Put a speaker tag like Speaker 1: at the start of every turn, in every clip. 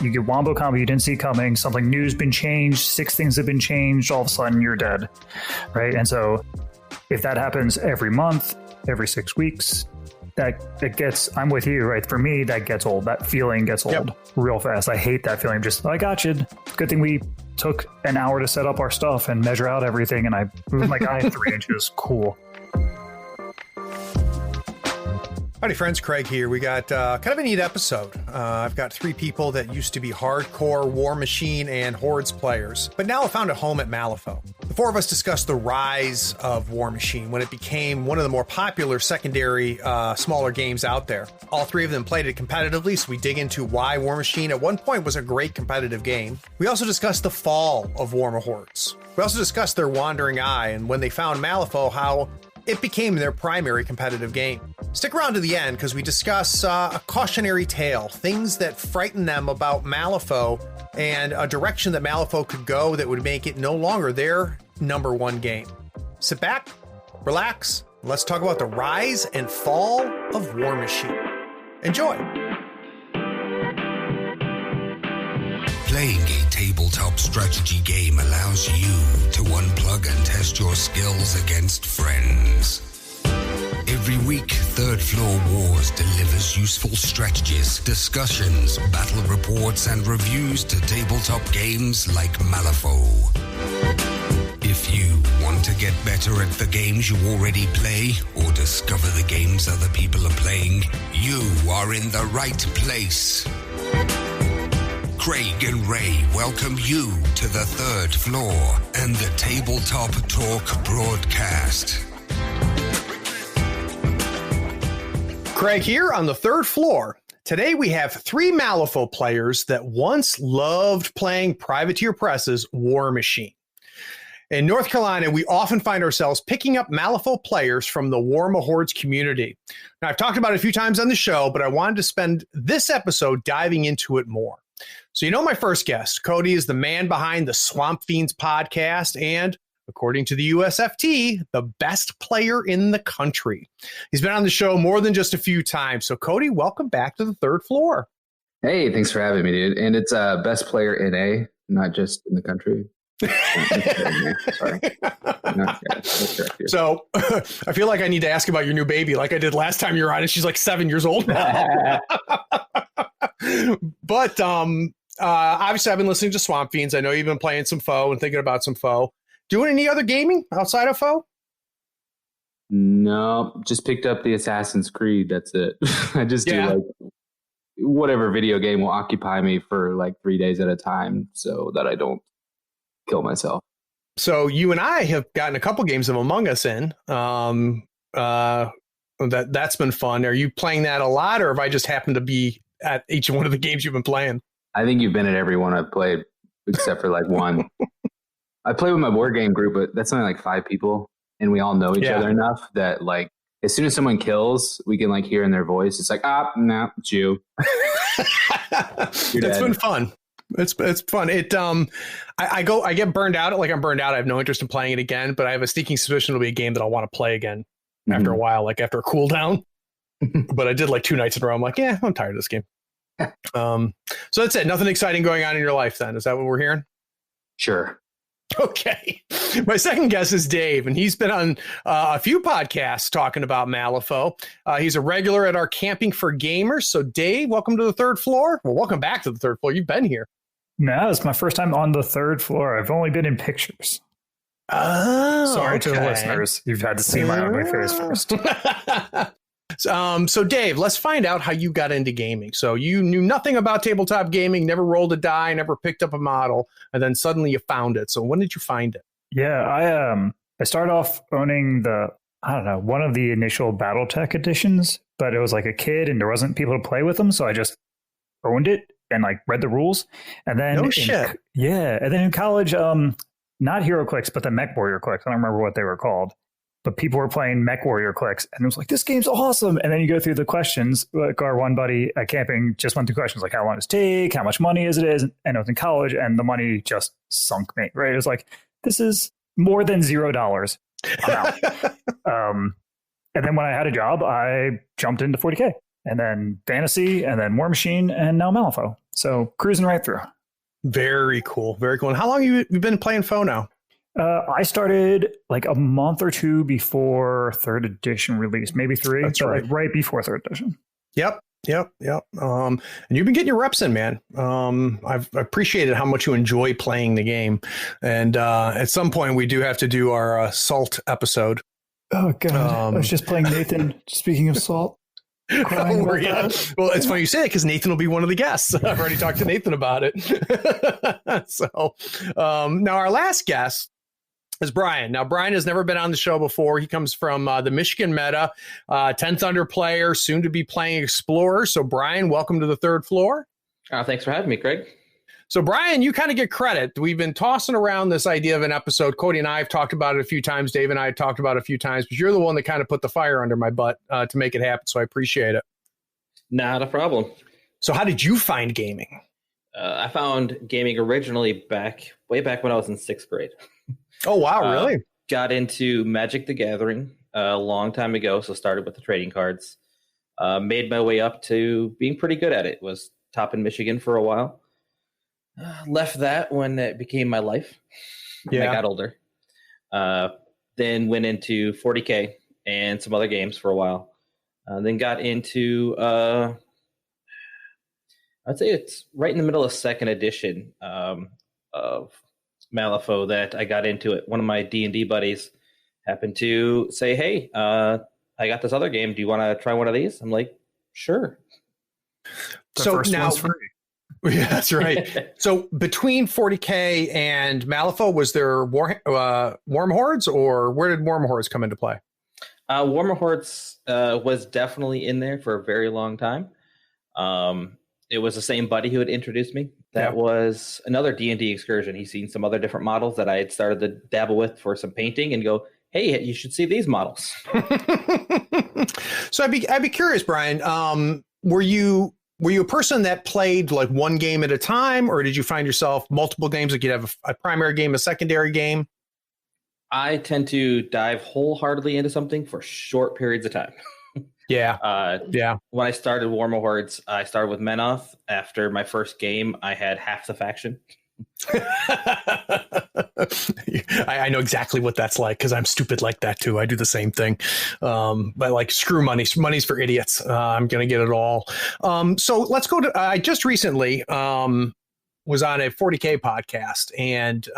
Speaker 1: You get wombo combo you didn't see coming. Something new's been changed. 6 things have been changed. All of a sudden, you're dead, right? And so, if that happens every month, every 6 weeks, that gets. I'm with you, right? For me, that gets old. That feeling gets old real fast. I hate that feeling. Just I got you. Good thing we took an hour to set up our stuff and measure out everything, and I moved my guy 3 inches. Cool.
Speaker 2: Howdy friends, Craig here. We got kind of a neat episode. I've got 3 people that used to be hardcore Warmachine and Hordes players, but now have found a home at Malifaux. The 4 of us discussed the rise of Warmachine when it became one of the more popular secondary, smaller games out there. All 3 of them played it competitively, so we dig into why Warmachine at one point was a great competitive game. We also discussed the fall of Warma Hordes. We also discussed their wandering eye and when they found Malifaux, how it became their primary competitive game. Stick around to the end because we discuss a cautionary tale, things that frighten them about Malifaux, and a direction that Malifaux could go that would make it no longer their #1 game. Sit back, relax, and let's talk about the rise and fall of Warmachine. Enjoy.
Speaker 3: Playing a tabletop strategy game allows you to unplug and test your skills against friends. Every week, Third Floor Wars delivers useful strategies, discussions, battle reports, and reviews to tabletop games like Malifaux. If you want to get better at the games you already play, or discover the games other people are playing, you are in the right place. Craig and Ray welcome you to the Third Floor and the Tabletop Talk broadcast.
Speaker 2: Craig here on the Third Floor. Today we have 3 Malifaux players that once loved playing Privateer Press's Warmachine. In North Carolina, we often find ourselves picking up Malifaux players from the Warma Hordes community. Now, I've talked about it a few times on the show, but I wanted to spend this episode diving into it more. So you know my first guest, Cody, is the man behind the Swamp Fiends podcast and, according to the USFT, the best player in the country. He's been on the show more than just a few times. So Cody, welcome back to the Third Floor.
Speaker 4: Hey, thanks for having me, dude. And it's best player in A, not just in the country. Sorry.
Speaker 2: So I feel like I need to ask about your new baby like I did last time you were on, and she's like 7 years old now. But obviously I've been listening to Swamp Fiends. I know you've been playing some Foe and thinking about some Foe. Doing any other gaming outside of Foe?
Speaker 4: No, just picked up the Assassin's Creed. That's it. I just do like whatever video game will occupy me for like 3 days at a time so that I don't kill myself.
Speaker 2: So you and I have gotten a couple games of Among Us in. That's been fun. Are you playing that a lot, or have I just happened to be at each one of the games you've been playing?
Speaker 4: I think you've been at every one I've played, except for like one. I play with my board game group, but that's only like 5 people, and we all know each other enough that like as soon as someone kills, we can like hear in their voice. It's like, no, it's you.
Speaker 2: That's been fun. It's fun. It I get burned out. Like I'm burned out. I have no interest in playing it again, but I have a sneaking suspicion it'll be a game that I'll want to play again after a while, like after a cooldown. But I did like 2 nights in a row. I'm like, I'm tired of this game. So that's it. Nothing exciting going on in your life then. Is that what we're hearing?
Speaker 4: Sure.
Speaker 2: Okay. My second guest is Dave, and he's been on a few podcasts talking about Malifaux. He's a regular at our Camping for Gamers. So Dave, welcome to the Third Floor. Well, welcome back to the Third Floor. You've been here.
Speaker 1: No, it's my first time on the Third Floor. I've only been in pictures.
Speaker 2: Oh,
Speaker 1: sorry to the listeners. You've had to see my ugly face first.
Speaker 2: So Dave, let's find out how you got into gaming. So you knew nothing about tabletop gaming, never rolled a die, never picked up a model, and then suddenly you found it. So when did you find it?
Speaker 1: Yeah, I started off owning one of the initial BattleTech editions, but it was like a kid and there wasn't people to play with them, so I just owned it and like read the rules. And then
Speaker 2: and
Speaker 1: then in college, not HeroClix, but the Mech Warrior Clicks. I don't remember what they were called. But people were playing Mech Warrior Clicks, and it was like, this game's awesome. And then you go through the questions. Like our one buddy at camping just went through questions like, how long does it take? How much money is it? And I was in college, and the money just sunk me, right? It was like, this is more than $0. I'm out. And then when I had a job, I jumped into 40K, and then Fantasy, and then Warmachine, and now Malifaux. So cruising right through.
Speaker 2: Very cool. Very cool. And how long have you been playing Foe now?
Speaker 1: I started like a month or two before 3rd edition release, maybe 3.
Speaker 2: That's
Speaker 1: but
Speaker 2: right.
Speaker 1: Like right before 3rd edition.
Speaker 2: Yep. And you've been getting your reps in, man. I've appreciated how much you enjoy playing the game. And at some point, we do have to do our Salt episode.
Speaker 1: Oh, God. I was just playing Nathan. Speaking of Salt.
Speaker 2: Well, it's funny you say it because Nathan will be one of the guests. I've already talked to Nathan about it. So now our last guest is Brian. Now, Brian has never been on the show before. He comes from the Michigan Meta, 10th Under player, soon to be playing Explorer. So, Brian, welcome to the third floor.
Speaker 5: Thanks for having me, Craig.
Speaker 2: So, Brian, you kind of get credit. We've been tossing around this idea of an episode. Cody and I have talked about it a few times. Dave and I have talked about it a few times, but you're the one that kind of put the fire under my butt to make it happen. So I appreciate it.
Speaker 5: Not a problem.
Speaker 2: So how did you find gaming?
Speaker 5: I found gaming originally way back when I was in 6th grade.
Speaker 2: Oh, wow. Really?
Speaker 5: Got into Magic the Gathering a long time ago. So started with the trading cards. Made my way up to being pretty good at it. Was top in Michigan for a while. Left that when it became my life. When I got older. Then went into 40K and some other games for a while. Then got into, I'd say it's right in the middle of 2nd edition of Malifaux that I got into it. One of my D&D buddies happened to say, hey, I got this other game. Do you want to try one of these? I'm like, sure.
Speaker 1: The first one's free.
Speaker 2: Yeah, that's right. So between 40K and Malifaux, was there Warm Hordes, or where did Warm Hordes come into play?
Speaker 5: Warm Hordes was definitely in there for a very long time. It was the same buddy who had introduced me. That was another D&D excursion. He's seen some other different models that I had started to dabble with for some painting and go, hey, you should see these models.
Speaker 2: So I'd be curious, Brian, were you a person that played like one game at a time, or did you find yourself multiple games? Like you'd have a primary game, a secondary game?
Speaker 5: I tend to dive wholeheartedly into something for short periods of time.
Speaker 2: Yeah.
Speaker 5: When I started Warm Hordes, I started with Menoth. After my first game, I had half the faction.
Speaker 2: I know exactly what that's like because I'm stupid like that too. I do the same thing. But like, screw money. Money's for idiots. I'm going to get it all. So let's go to, I just recently was on a 40K podcast, and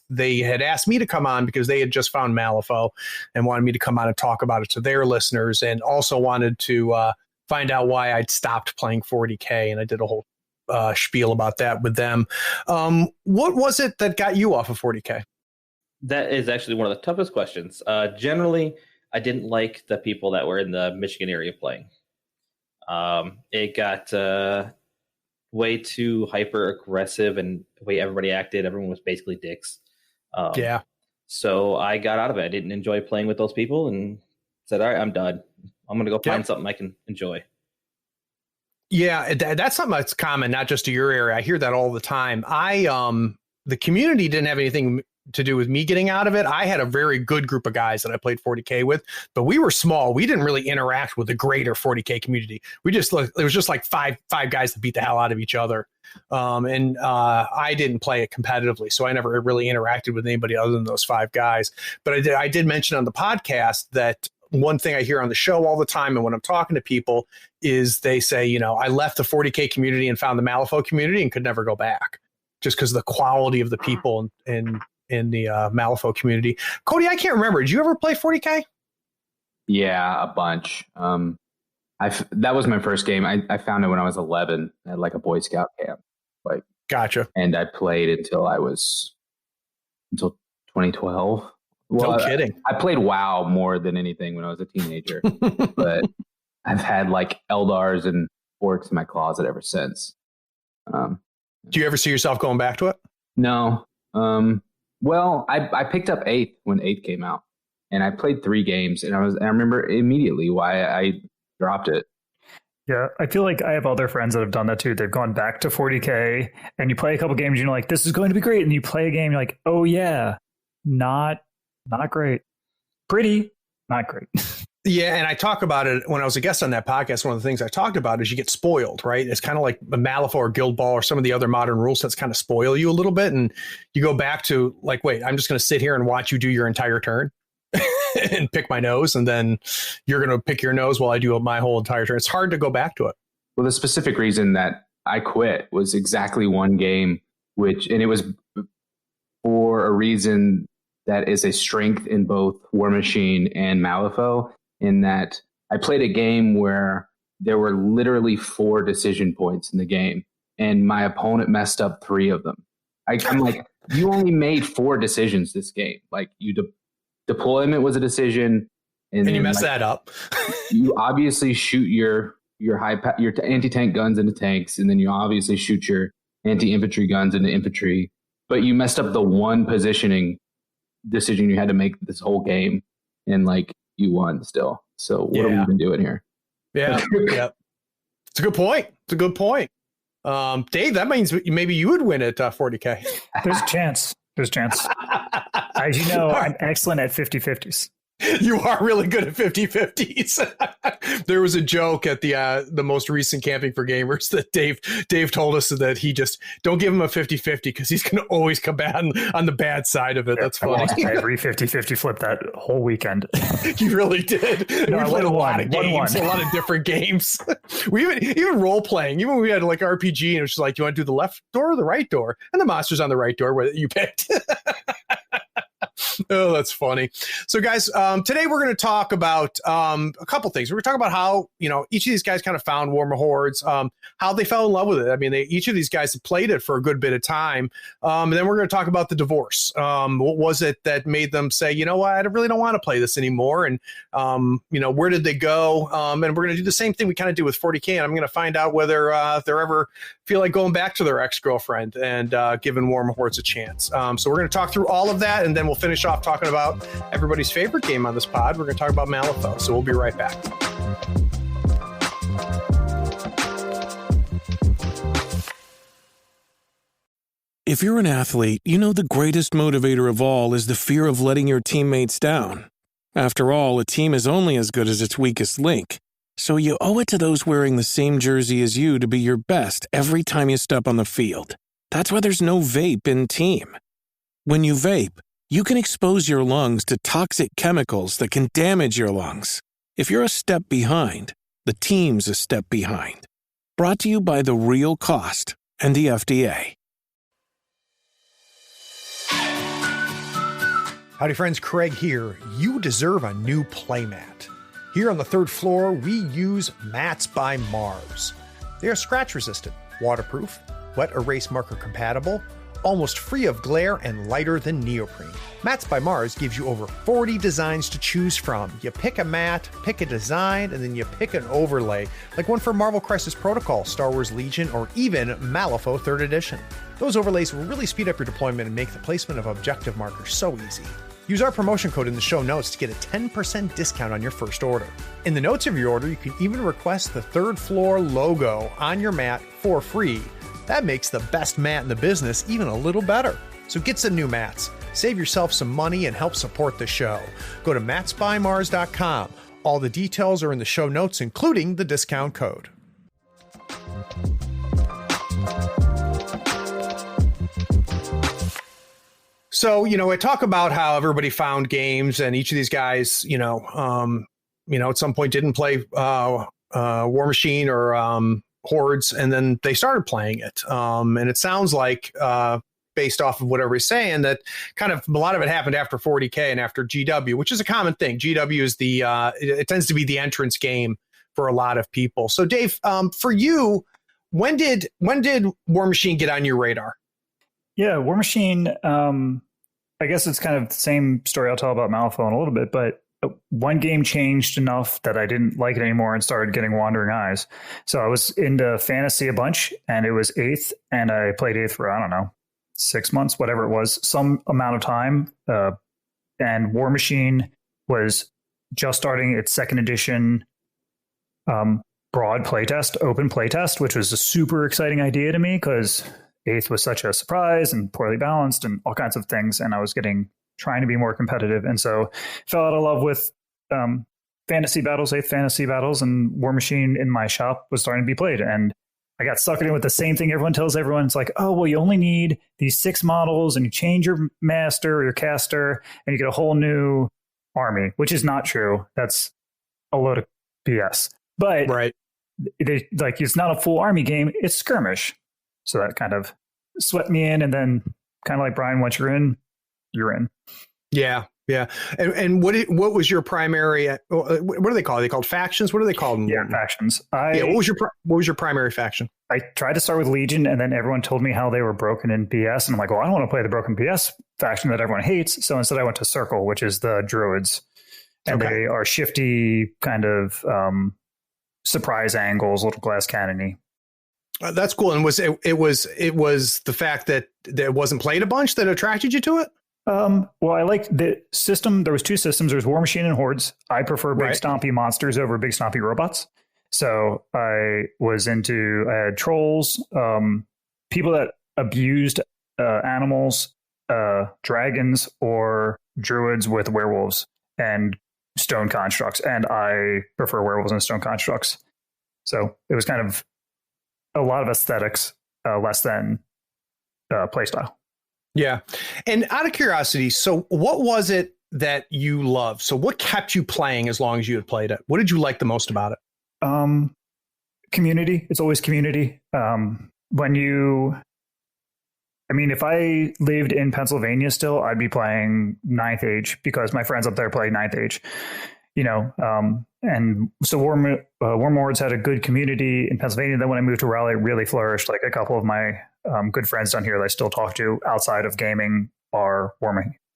Speaker 2: they had asked me to come on because they had just found Malifaux and wanted me to come on and talk about it to their listeners, and also wanted to find out why I'd stopped playing 40K. And I did a whole spiel about that with them. What was it that got you off of 40K?
Speaker 5: That is actually one of the toughest questions. Generally, I didn't like the people that were in the Michigan area playing. It got way too hyper aggressive, and the way everybody acted, everyone was basically dicks. So I got out of it. I didn't enjoy playing with those people and said, all right, I'm done. I'm going to go find something I can enjoy.
Speaker 2: Yeah, that's something that's common, not just to your area. I hear that all the time. The community didn't have anything to do with me getting out of it. I had a very good group of guys that I played 40K with, but we were small. We didn't really interact with the greater 40K community. It was just like five guys that beat the hell out of each other. And I didn't play it competitively, so I never really interacted with anybody other than those 5 guys. But I did mention on the podcast that one thing I hear on the show all the time, and when I'm talking to people, is they say, I left the 40K community and found the Malifaux community and could never go back, just because of the quality of the people in the Malifaux community. Cody, I can't remember. Did you ever play 40K?
Speaker 4: Yeah, a bunch. That was my first game. I found it when I was 11 at like a Boy Scout camp.
Speaker 2: Gotcha.
Speaker 4: And I played until 2012. Well,
Speaker 2: no kidding.
Speaker 4: I played WoW more than anything when I was a teenager, but I've had like Eldars and Orcs in my closet ever since.
Speaker 2: Do you ever see yourself going back to it?
Speaker 4: No. Well, I picked up 8th when 8th came out, and I played 3 games, and I remember immediately why I dropped it.
Speaker 1: Yeah, I feel like I have other friends that have done that too. They've gone back to 40K, and you play a couple games, and you're like, this is going to be great. And you play a game, you're like, oh yeah, not great. Pretty, not great.
Speaker 2: Yeah, and I talk about it when I was a guest on that podcast. One of the things I talked about is you get spoiled, right? It's kind of like a Malifaux or Guild Ball or some of the other modern rule sets kind of spoil you a little bit. And you go back to like, wait, I'm just going to sit here and watch you do your entire turn and pick my nose. And then you're going to pick your nose while I do my whole entire turn. It's hard to go back to it.
Speaker 4: Well, the specific reason that I quit was exactly one game, and it was for a reason that is a strength in both Warmachine and Malifaux, in that I played a game where there were literally 4 decision points in the game, and my opponent messed up 3 of them. I'm like, you only made 4 decisions this game. Like, deployment was a decision, and
Speaker 2: you messed that up.
Speaker 4: You obviously shoot your anti-tank guns into tanks, and then you obviously shoot your anti-infantry guns into infantry. But you messed up the one positioning decision you had to make this whole game, and like, you won still. So what have we been doing here?
Speaker 2: Yeah. Yeah. It's a good point. Dave, that means maybe you would win at 40K.
Speaker 1: There's a chance. As you know, I'm excellent at 50-50s.
Speaker 2: You are really good at 50-50s. There was a joke at the most recent Camping for Gamers that Dave told us that he just don't give him a 50-50 because he's going to always come back on the bad side of it. That's funny. I lost
Speaker 1: every 50-50 flip that whole weekend.
Speaker 2: You really did. No, we played a lot of games, a lot of different games. We even role playing. Even when we had like RPG and it was just like, you want to do the left door or the right door? And the monster's on the right door where you picked. Oh, that's funny. So, guys, today we're going to talk about a couple things. We're going to talk about how, each of these guys kind of found Warmachine Hordes, how they fell in love with it. I mean, each of these guys have played it for a good bit of time. And then we're going to talk about the divorce. What was it that made them say, you know what, I really don't want to play this anymore? And, where did they go? And we're going to do the same thing we kind of do with 40K. And I'm going to find out whether they're ever feel like going back to their ex-girlfriend and giving Warmachine Hordes a chance. So we're going to talk through all of that, and then we'll finish off talking about everybody's favorite game on this pod. We're going to talk about Malifaux. So we'll be right back.
Speaker 6: If you're an athlete, you know the greatest motivator of all is the fear of letting your teammates down. After all, a team is only as good as its weakest link. So you owe it to those wearing the same jersey as you to be your best every time you step on the field. That's why there's no vape in team. When you vape, you can expose your lungs to toxic chemicals that can damage your lungs. If you're a step behind, the team's a step behind. Brought to you by The Real Cost and the FDA.
Speaker 2: Howdy friends, Craig here. You deserve a new playmat. Here on the 3rd floor, we use Mats by Mars. They are scratch resistant, waterproof, wet erase marker compatible, almost free of glare, and lighter than neoprene. Mats by Mars gives you over 40 designs to choose from. You pick a mat, pick a design, and then you pick an overlay, like one for Marvel Crisis Protocol, Star Wars Legion, or even Malifaux 3rd Edition. Those overlays will really speed up your deployment and make the placement of objective markers so easy. Use our promotion code in the show notes to get a 10% discount on your first order. In the notes of your order, you can even request the 3rd floor logo on your mat for free. That makes the best mat in the business even a little better. So get some new mats, save yourself some money, and help support the show. Go to matsbymars.com. All the details are in the show notes, including the discount code. So, I talk about how everybody found games, and each of these guys, at some point didn't play Warmachine or Hordes, and then they started playing it. And it sounds like, based off of what everybody's saying, that kind of a lot of it happened after 40K and after GW, which is a common thing. GW is it tends to be the entrance game for a lot of people. So, Dave, for you, when did Warmachine get on your radar?
Speaker 1: Yeah, Warmachine, I guess it's kind of the same story I'll tell about Malifaux in a little bit, but one game changed enough that I didn't like it anymore and started getting wandering eyes. So I was into fantasy a bunch, and it was 8th, and I played 8th for, I don't know, 6 months, whatever it was, some amount of time. And Warmachine was just starting its 2nd edition broad playtest, open playtest, which was a super exciting idea to me because 8th was such a surprise and poorly balanced and all kinds of things. And I was trying to be more competitive. And so fell out of love with the fantasy battles, 8th fantasy battles, and Warmachine in my shop was starting to be played. And I got suckered in with the same thing everyone tells everyone. It's like, oh, well, you only need these 6 models and you change your master or your caster and you get a whole new army, which is not true. That's a load of BS. But it's not a full army game. It's skirmish. So that kind of swept me in. And then kind of like Brian, once you're in, you're in.
Speaker 2: Yeah. Yeah. And what was your primary, what are they called? Are they called factions? What are they called?
Speaker 1: Yeah, factions.
Speaker 2: What was your primary faction?
Speaker 1: I tried to start with Legion, and then everyone told me how they were broken in BS. And I'm like, well, I don't want to play the broken BS faction that everyone hates. So instead I went to Circle, which is the Druids. And they are shifty, kind of surprise angles, little glass cannony.
Speaker 2: That's cool. And was the fact that it wasn't played a bunch that attracted you to it?
Speaker 1: Well, I liked the system. There was 2 systems. There's Warmachine and Hordes. I prefer big stompy monsters over big stompy robots. So I was into trolls, people that abused animals, dragons, or druids with werewolves and stone constructs. And I prefer werewolves and stone constructs. So it was kind of a lot of aesthetics, less than playstyle.
Speaker 2: Yeah. And out of curiosity, so what was it that you loved? So what kept you playing as long as you had played it? What did you like the most about it?
Speaker 1: Community. It's always community. If I lived in Pennsylvania still, I'd be playing 9th Age because my friends up there play 9th Age, and so Warlords had a good community in Pennsylvania. Then when I moved to Raleigh, it really flourished. Like a couple of my good friends down here that I still talk to outside of gaming are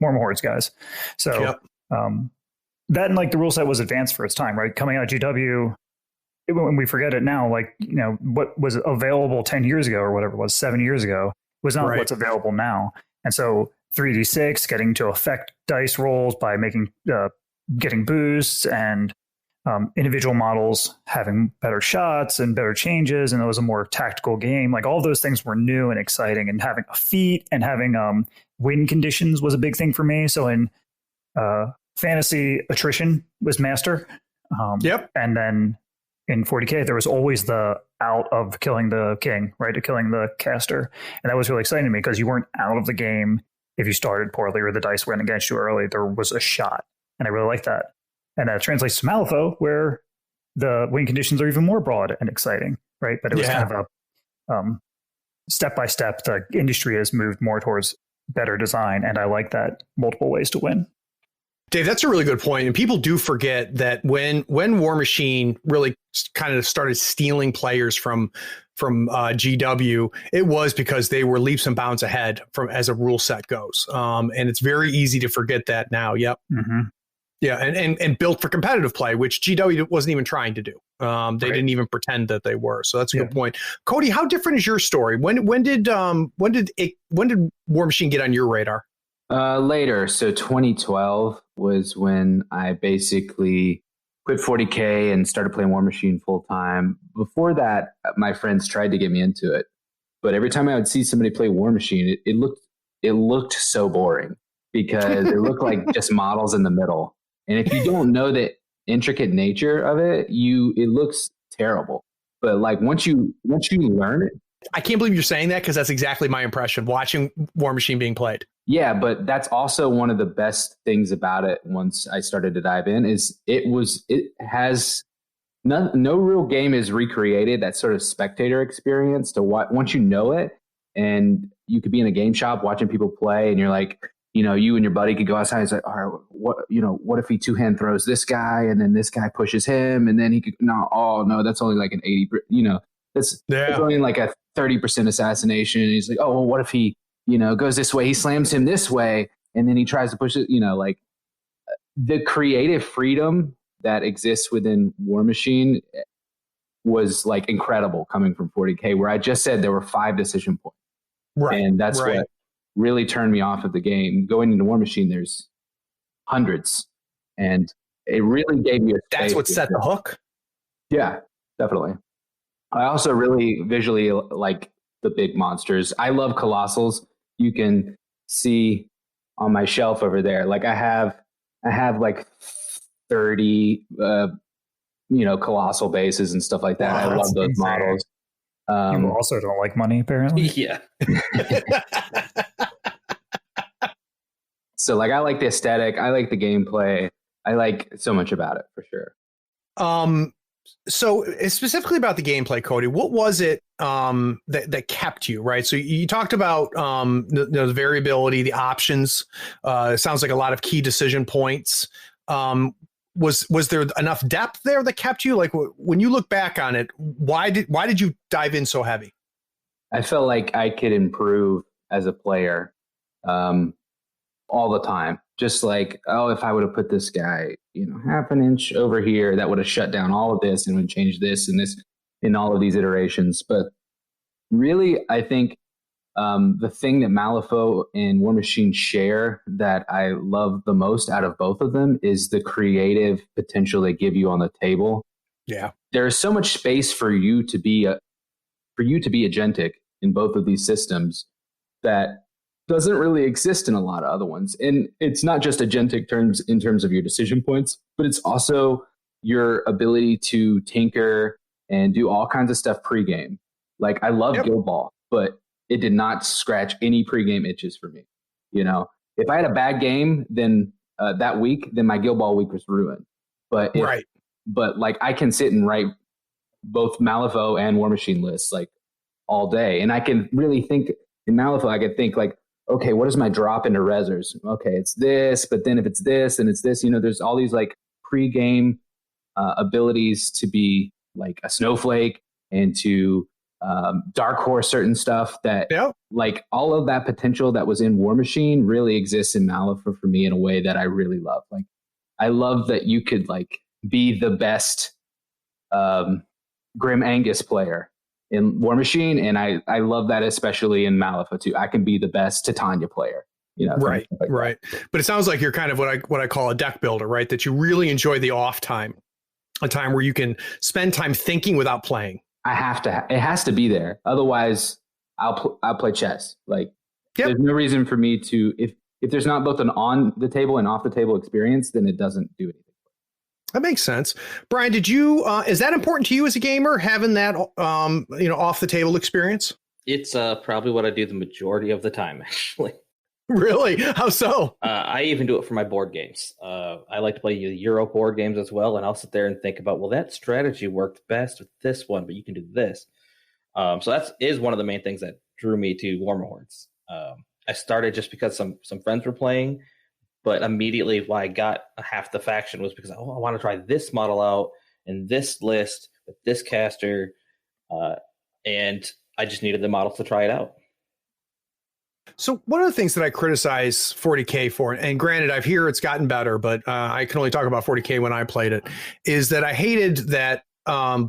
Speaker 1: Warlords guys. So that and like the rule set was advanced for its time, right? Coming out of GW, when we forget it now, what was available 10 years ago or whatever it was 7 years ago was not what's available now. And so 3d6, getting to affect dice rolls by getting boosts and individual models having better shots and better changes. And it was a more tactical game. Like all those things were new and exciting, and having a feat and having win conditions was a big thing for me. So in fantasy, attrition was master. And then in 40K, there was always the out of killing the king, right? To killing the caster. And that was really exciting to me because you weren't out of the game if you started poorly or the dice went against you early. There was a shot. And I really like that. And that translates to Malifaux, where the win conditions are even more broad and exciting, right? But it was kind of a step by step, the industry has moved more towards better design. And I like that multiple ways to win.
Speaker 2: Dave, that's a really good point. And people do forget that when Warmachine really kind of started stealing players from GW, it was because they were leaps and bounds ahead as a rule set goes. And it's very easy to forget that now. Yep. Mm-hmm. Yeah. And built for competitive play, which GW wasn't even trying to do. They didn't even pretend that they were. So that's a good point. Cody, how different is your story? When did Warmachine get on your radar?
Speaker 4: Later. So 2012 was when I basically quit 40K and started playing Warmachine full time. Before that, my friends tried to get me into it, but every time I would see somebody play Warmachine, it looked so boring because it looked like just models in the middle. And if you don't know the intricate nature of it, it looks terrible. But like once you learn it,
Speaker 2: I can't believe you're saying that because that's exactly my impression watching Warmachine being played.
Speaker 4: Yeah, but that's also one of the best things about it. Once I started to dive in, is it has no real game is recreated that sort of spectator experience to what once you know it, and you could be in a game shop watching people play, and you're like, you and your buddy could go outside and say, all right, what if he 2-hand throws this guy and then this guy pushes him and then he could no, that's only like an 80, it's only like a 30% assassination. And he's like, oh, well, what if he goes this way, he slams him this way, and then he tries to push it, like the creative freedom that exists within Warmachine was like incredible coming from 40K, where I just said there were 5 decision points. Right. And that's what really turned me off of the game. Going into Warmachine, there's hundreds, and it really gave you
Speaker 2: that's what set the hook.
Speaker 4: Yeah, definitely. I also really visually like the big monsters. I love colossals. You can see on my shelf over there. Like I have like 30, colossal bases and stuff like that.
Speaker 1: Wow,
Speaker 4: I love those
Speaker 1: insane.
Speaker 4: models.
Speaker 1: People also don't like money, apparently.
Speaker 5: Yeah.
Speaker 4: So like, I like the aesthetic. I like the gameplay. I like so much about it for sure.
Speaker 2: So specifically about the gameplay, Cody, what was it that kept you, right? So you talked about the variability, the options. It sounds like a lot of key decision points. Was there enough depth there that kept you? Like when you look back on it, why did you dive in so heavy?
Speaker 4: I felt like I could improve as a player all the time. Just like, if I would have put this guy, half an inch over here, that would have shut down all of this and would change this and this in all of these iterations. But really, I think the thing that Malifaux and Warmachine share that I love the most out of both of them is the creative potential they give you on the table.
Speaker 2: Yeah,
Speaker 4: there's so much space for you to be agentic in both of these systems that doesn't really exist in a lot of other ones. And it's not just agentic terms in terms of your decision points, but it's also your ability to tinker and do all kinds of stuff pregame. Like I love Guild Ball, but it did not scratch any pregame itches for me. If I had a bad game, then that week, then my Guild Ball week was ruined. But like I can sit and write both Malifaux and Warmachine lists like all day, and I can really think in Malifaux. I could think like, okay, what is my drop into resers? Okay, it's this, but then if it's this and it's this, there's all these like pre-game abilities to be like a snowflake and to dark horse certain stuff that like all of that potential that was in Warmachine really exists in Malifaux for me in a way that I really love. Like I love that you could like be the best Grim Angus player in Warmachine, and I love that especially in Malifaux too. I can be the best Titania player,
Speaker 2: right. But it sounds like you're kind of what I call a deck builder, right? That you really enjoy the off time, a time where you can spend time thinking without playing.
Speaker 4: I have to. It has to be there, otherwise I'll play chess. Like there's no reason for me to if there's not both an on the table and off the table experience, then it doesn't do anything.
Speaker 2: That makes sense. Brian, did you, is that important to you as a gamer, having that, off the table experience?
Speaker 5: It's probably what I do the majority of the time, actually.
Speaker 2: Really? How so?
Speaker 5: I even do it for my board games. I like to play Euro board games as well, and I'll sit there and think about, well, that strategy worked best with this one, but you can do this. So that is one of the main things that drew me to Warmachine and Hordes. I started just because some friends were playing, but immediately why I got half the faction was because I want to try this model out in this list with this caster, and I just needed the models to try it out.
Speaker 2: So one of the things that I criticize 40K for, and granted, I've heard it's gotten better, but I can only talk about 40K when I played it, is that I hated that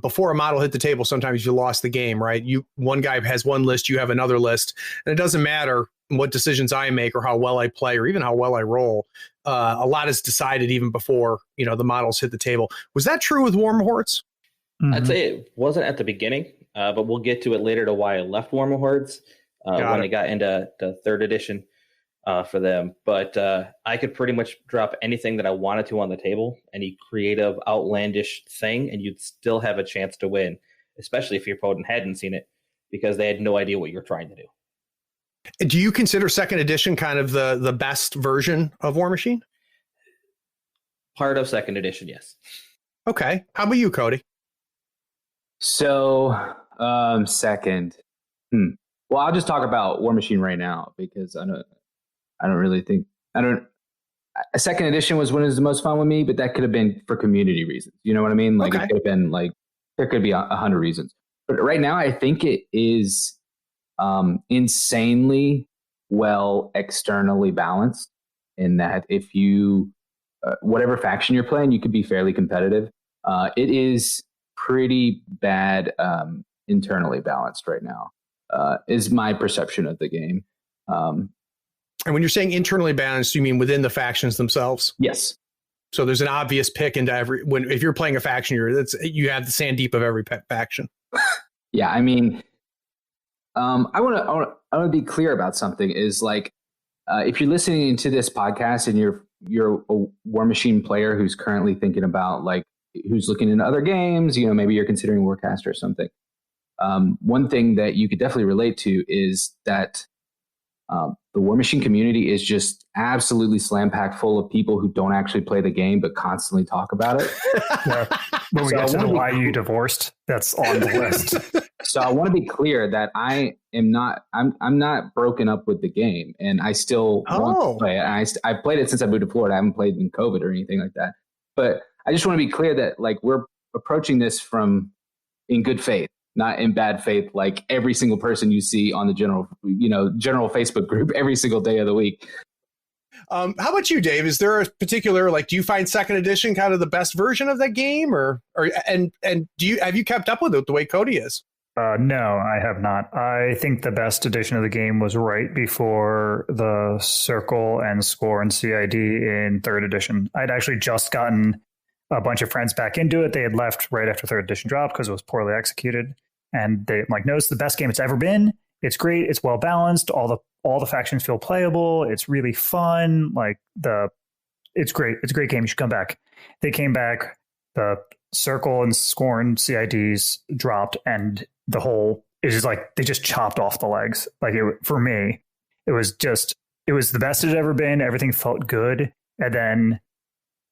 Speaker 2: before a model hit the table, sometimes you lost the game, right? One guy has one list, you have another list, and it doesn't matter what decisions I make or how well I play or even how well I roll. A lot is decided even before, the models hit the table. Was that true with Warmachine and Hordes?
Speaker 1: Mm-hmm.
Speaker 5: I'd say it wasn't at the beginning, but we'll get to it later to why I left Warmachine and Hordes when I got into the third edition for them. But I could pretty much drop anything that I wanted to on the table, any creative, outlandish thing, and you'd still have a chance to win, especially if your opponent hadn't seen it because they had no idea what you're trying to do.
Speaker 2: Do you consider second edition kind of the best version of Warmachine?
Speaker 5: Part of second edition, yes.
Speaker 2: Okay. How about you, Cody?
Speaker 4: So, second. Well, I'll just talk about Warmachine right now because I don't really think a second edition was when it was the most fun with me, but that could have been for community reasons. You know what I mean? Like It could have been like there could be 100 reasons. But right now, I think it is insanely well externally balanced in that if you whatever faction you're playing, you could be fairly competitive. It is pretty bad internally balanced right now, is my perception of the game.
Speaker 2: And when you're saying internally balanced, you mean within the factions themselves?
Speaker 4: Yes.
Speaker 2: So there's an obvious pick into if you're playing a faction, you have the Sandeep of every faction.
Speaker 4: Yeah, I mean, I want to be clear about something. Is like if you're listening to this podcast and you're you're a Warmachine player who's currently thinking about like who's looking into other games, maybe you're considering Warcaster or something. One thing that you could definitely relate to is that the Warmachine community is just absolutely slam packed full of people who don't actually play the game but constantly talk about it.
Speaker 1: Yeah. When we get to why you divorced, that's on the list.
Speaker 4: So I want to be clear that I'm not broken up with the game, and I still want to play it. I've played it since I moved to Florida. I haven't played in COVID or anything like that. But I just want to be clear that like we're approaching this in good faith, not in bad faith, like every single person you see on the general Facebook group every single day of the week.
Speaker 2: How about you, Dave? Is there a particular, like, do you find second edition kind of the best version of that game, or have you kept up with it the way Cody is?
Speaker 1: No, I have not. I think the best edition of the game was right before the Circle and Score and CID in third edition. I'd actually just gotten a bunch of friends back into it. They had left right after third edition dropped because it was poorly executed. And they like, no, it's the best game it's ever been. It's great. It's well balanced. All the factions feel playable. It's really fun. Like it's great. It's a great game. You should come back. They came back. The Circle and Score and CIDs dropped, and the whole is just like they just chopped off the legs. Like for me, it was the best it had ever been. Everything felt good, and then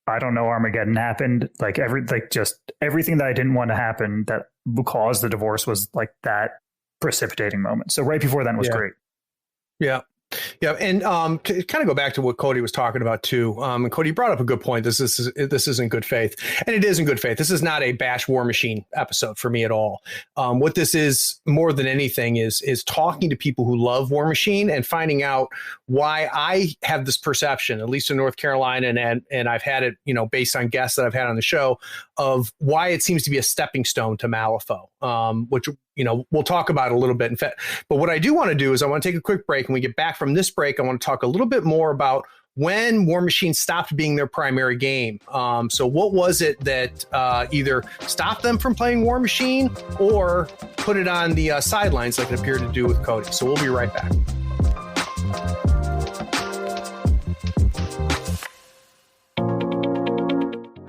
Speaker 1: I don't know, Armageddon happened. Like everything that I didn't want to happen that caused the divorce was like that precipitating moment. So right before then was great.
Speaker 2: Yeah. Yeah. And to kind of go back to what Cody was talking about too. And Cody brought up a good point. This isn't good faith, and it is in good faith. This is not a bash Warmachine episode for me at all. What this is more than anything is talking to people who love Warmachine and finding out why I have this perception, at least in North Carolina, and I've had it, based on guests that I've had on the show, of why it seems to be a stepping stone to Malifaux, which we'll talk about a little bit. In fact, but what I do want to do is I want to take a quick break. And we get back from this break, I want to talk a little bit more about when Warmachine stopped being their primary game. So what was it that either stopped them from playing Warmachine or put it on the sidelines like it appeared to do with Cody? So we'll be right back.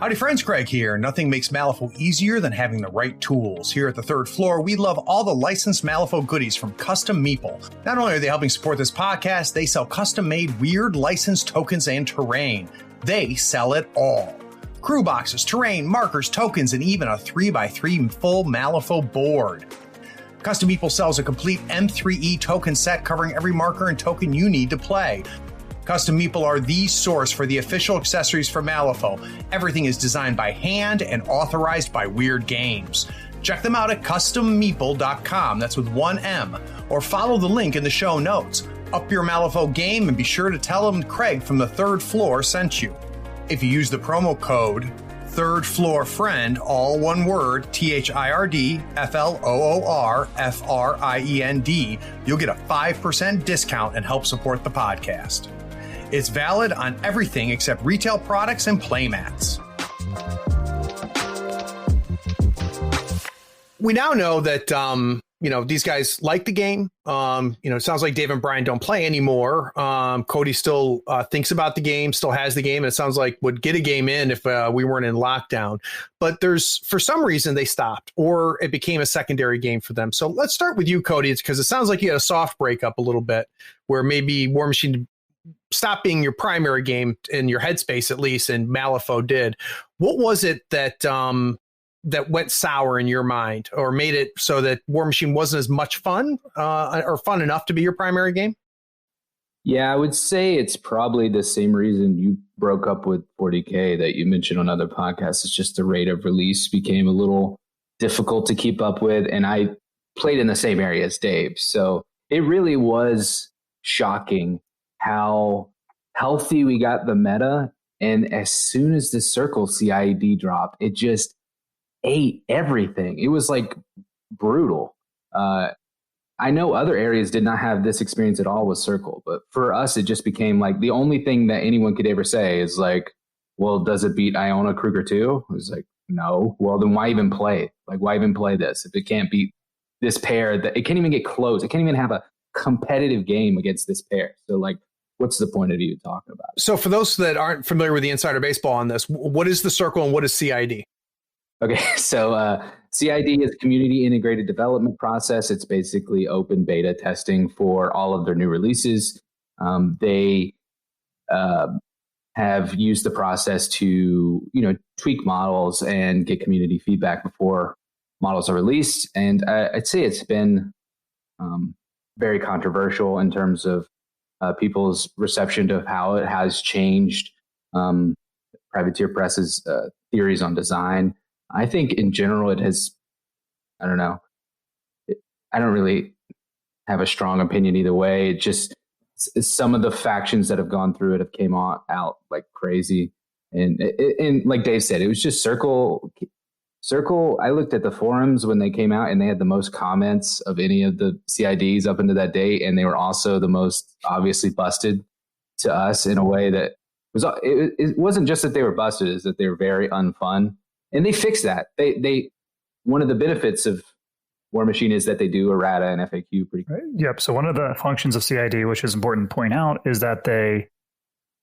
Speaker 2: Howdy friends, Craig here. Nothing makes Malifaux easier than having the right tools. Here at the third floor, we love all the licensed Malifaux goodies from Custom Meeple. Not only are they helping support this podcast, they sell custom-made weird licensed tokens and terrain. They sell it all. Crew boxes, terrain, markers, tokens, and even a 3x3 full Malifaux board. Custom Meeple sells a complete M3E token set covering every marker and token you need to play. Custom Meeple are the source for the official accessories for Malifaux. Everything is designed by hand and authorized by Weird Games. Check them out at custommeeple.com, that's with one M, or follow the link in the show notes. Up your Malifaux game and be sure to tell them Craig from the third floor sent you. If you use the promo code Third Floor Friend, all one word, THIRDFLOORFRIEND, you'll get a 5% discount and help support the podcast. It's valid on everything except retail products and playmats. We now know that, these guys like the game. It sounds like Dave and Brian don't play anymore. Cody still thinks about the game, still has the game, and it sounds like would get a game in if we weren't in lockdown. But for some reason, they stopped, or it became a secondary game for them. So let's start with you, Cody. It's because it sounds like you had a soft breakup a little bit, where maybe Warmachine stopped being your primary game in your headspace, at least, and Malifaux did. What was it that that went sour in your mind, or made it so that Warmachine wasn't as much fun or fun enough to be your primary game?
Speaker 4: Yeah, I would say it's probably the same reason you broke up with 40K that you mentioned on other podcasts. It's just the rate of release became a little difficult to keep up with, and I played in the same area as Dave. So it really was shocking how healthy we got the meta. And as soon as the Circle CID dropped, it just ate everything. It was like brutal. I know other areas did not have this experience at all with Circle, but for us, it just became like the only thing that anyone could ever say is like, well, does it beat Iona Kruger too? It was like, no. Well, then why even play? Like, why even play this if it can't beat this pair? That it can't even get close. It can't even have a competitive game against this pair. So like, what's the point of you talking about it?
Speaker 2: So for those that aren't familiar with the insider baseball on this, what is the circle and what is CID?
Speaker 4: Okay, so CID is community integrated development process. It's basically open beta testing for all of their new releases. They have used the process to, tweak models and get community feedback before models are released. And I'd say it's been very controversial in terms of people's reception to how it has changed Privateer Press's theories on design. I think in general it has, I don't know, I don't really have a strong opinion either way. It just, some of the factions that have gone through it have came out like crazy. And like Dave said, it was just Circle. I looked at the forums when they came out and they had the most comments of any of the CIDs up into that date. And they were also the most obviously busted to us in a way that was, it wasn't just that they were busted, is that they were very unfun. And they fixed that. They one of the benefits of Warmachine is that they do errata and FAQ pretty quick.
Speaker 1: Yep. So one of the functions of CID, which is important to point out, is that they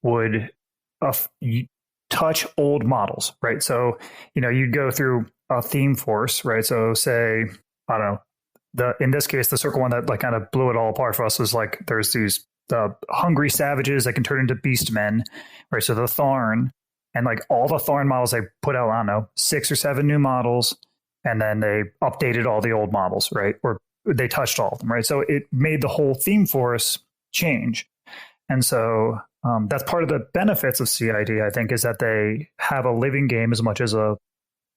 Speaker 1: would touch old models, right? So, you'd go through a theme force, right? So say, I don't know, in this case, the Circle one that like kind of blew it all apart for us was like, there's these hungry savages that can turn into beast men, right? So the Tharn, and like all the Tharn models, they put out, I don't know, 6 or 7 new models. And then they updated all the old models, right? Or they touched all of them, right? So it made the whole theme force change. And so that's part of the benefits of CID, I think, is that they have a living game as much as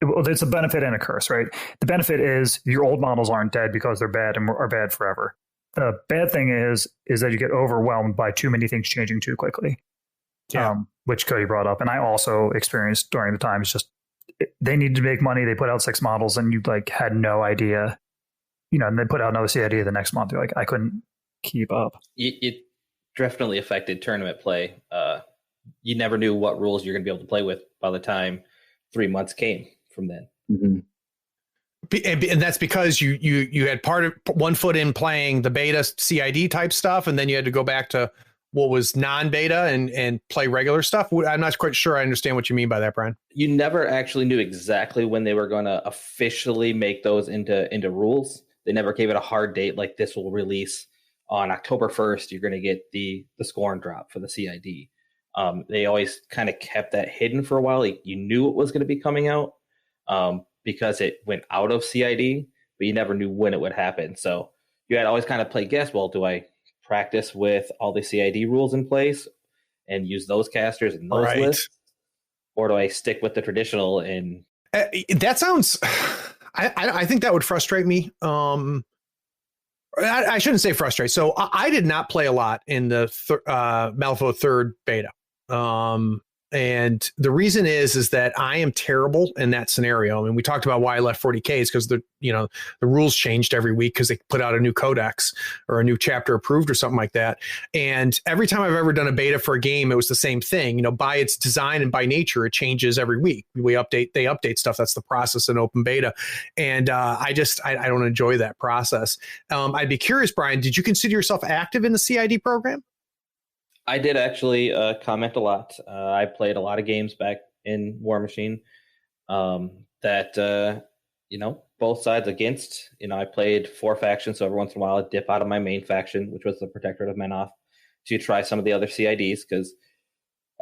Speaker 1: it's a benefit and a curse, right? The benefit is your old models aren't dead because they're bad and are bad forever. The bad thing is that you get overwhelmed by too many things changing too quickly, which Cody brought up. And I also experienced during the time. It's just, they needed to make money. They put out 6 models and you like had no idea, and they put out another CID the next month. You're like, I couldn't keep up.
Speaker 5: It definitely affected tournament play. You never knew what rules you're going to be able to play with by the time 3 months came from then.
Speaker 2: Mm-hmm. And that's because you had one foot in playing the beta CID type stuff, and then you had to go back to what was non-beta and play regular stuff. I'm not quite sure I understand what you mean by that, Brian.
Speaker 5: You never actually knew exactly when they were going to officially make those into rules. They never gave it a hard date, like this will release on October 1st. You're going to get the Scorn drop for the CID. They always kind of kept that hidden for a while. You knew it was going to be coming out because it went out of CID, but you never knew when it would happen. So you had always kind of play guess, well, do I practice with all the CID rules in place and use those casters and those lists, or do I stick with the traditional? And
Speaker 2: that sounds, I think that would frustrate me. I shouldn't say frustrate. So I did not play a lot in the Malifaux 3rd beta. And the reason is that I am terrible in that scenario. I mean, we talked about why I left 40K is because the rules changed every week because they put out a new codex or a new chapter approved or something like that. And every time I've ever done a beta for a game, it was the same thing. By its design and by nature, it changes every week. They update stuff. That's the process in open beta. And I don't enjoy that process. I'd be curious, Brian, did you consider yourself active in the CID program?
Speaker 5: I did actually comment a lot. I played a lot of games back in Warmachine that, both sides against. I played 4 factions, so every once in a while I'd dip out of my main faction, which was the Protectorate of Menoth, to try some of the other CIDs, because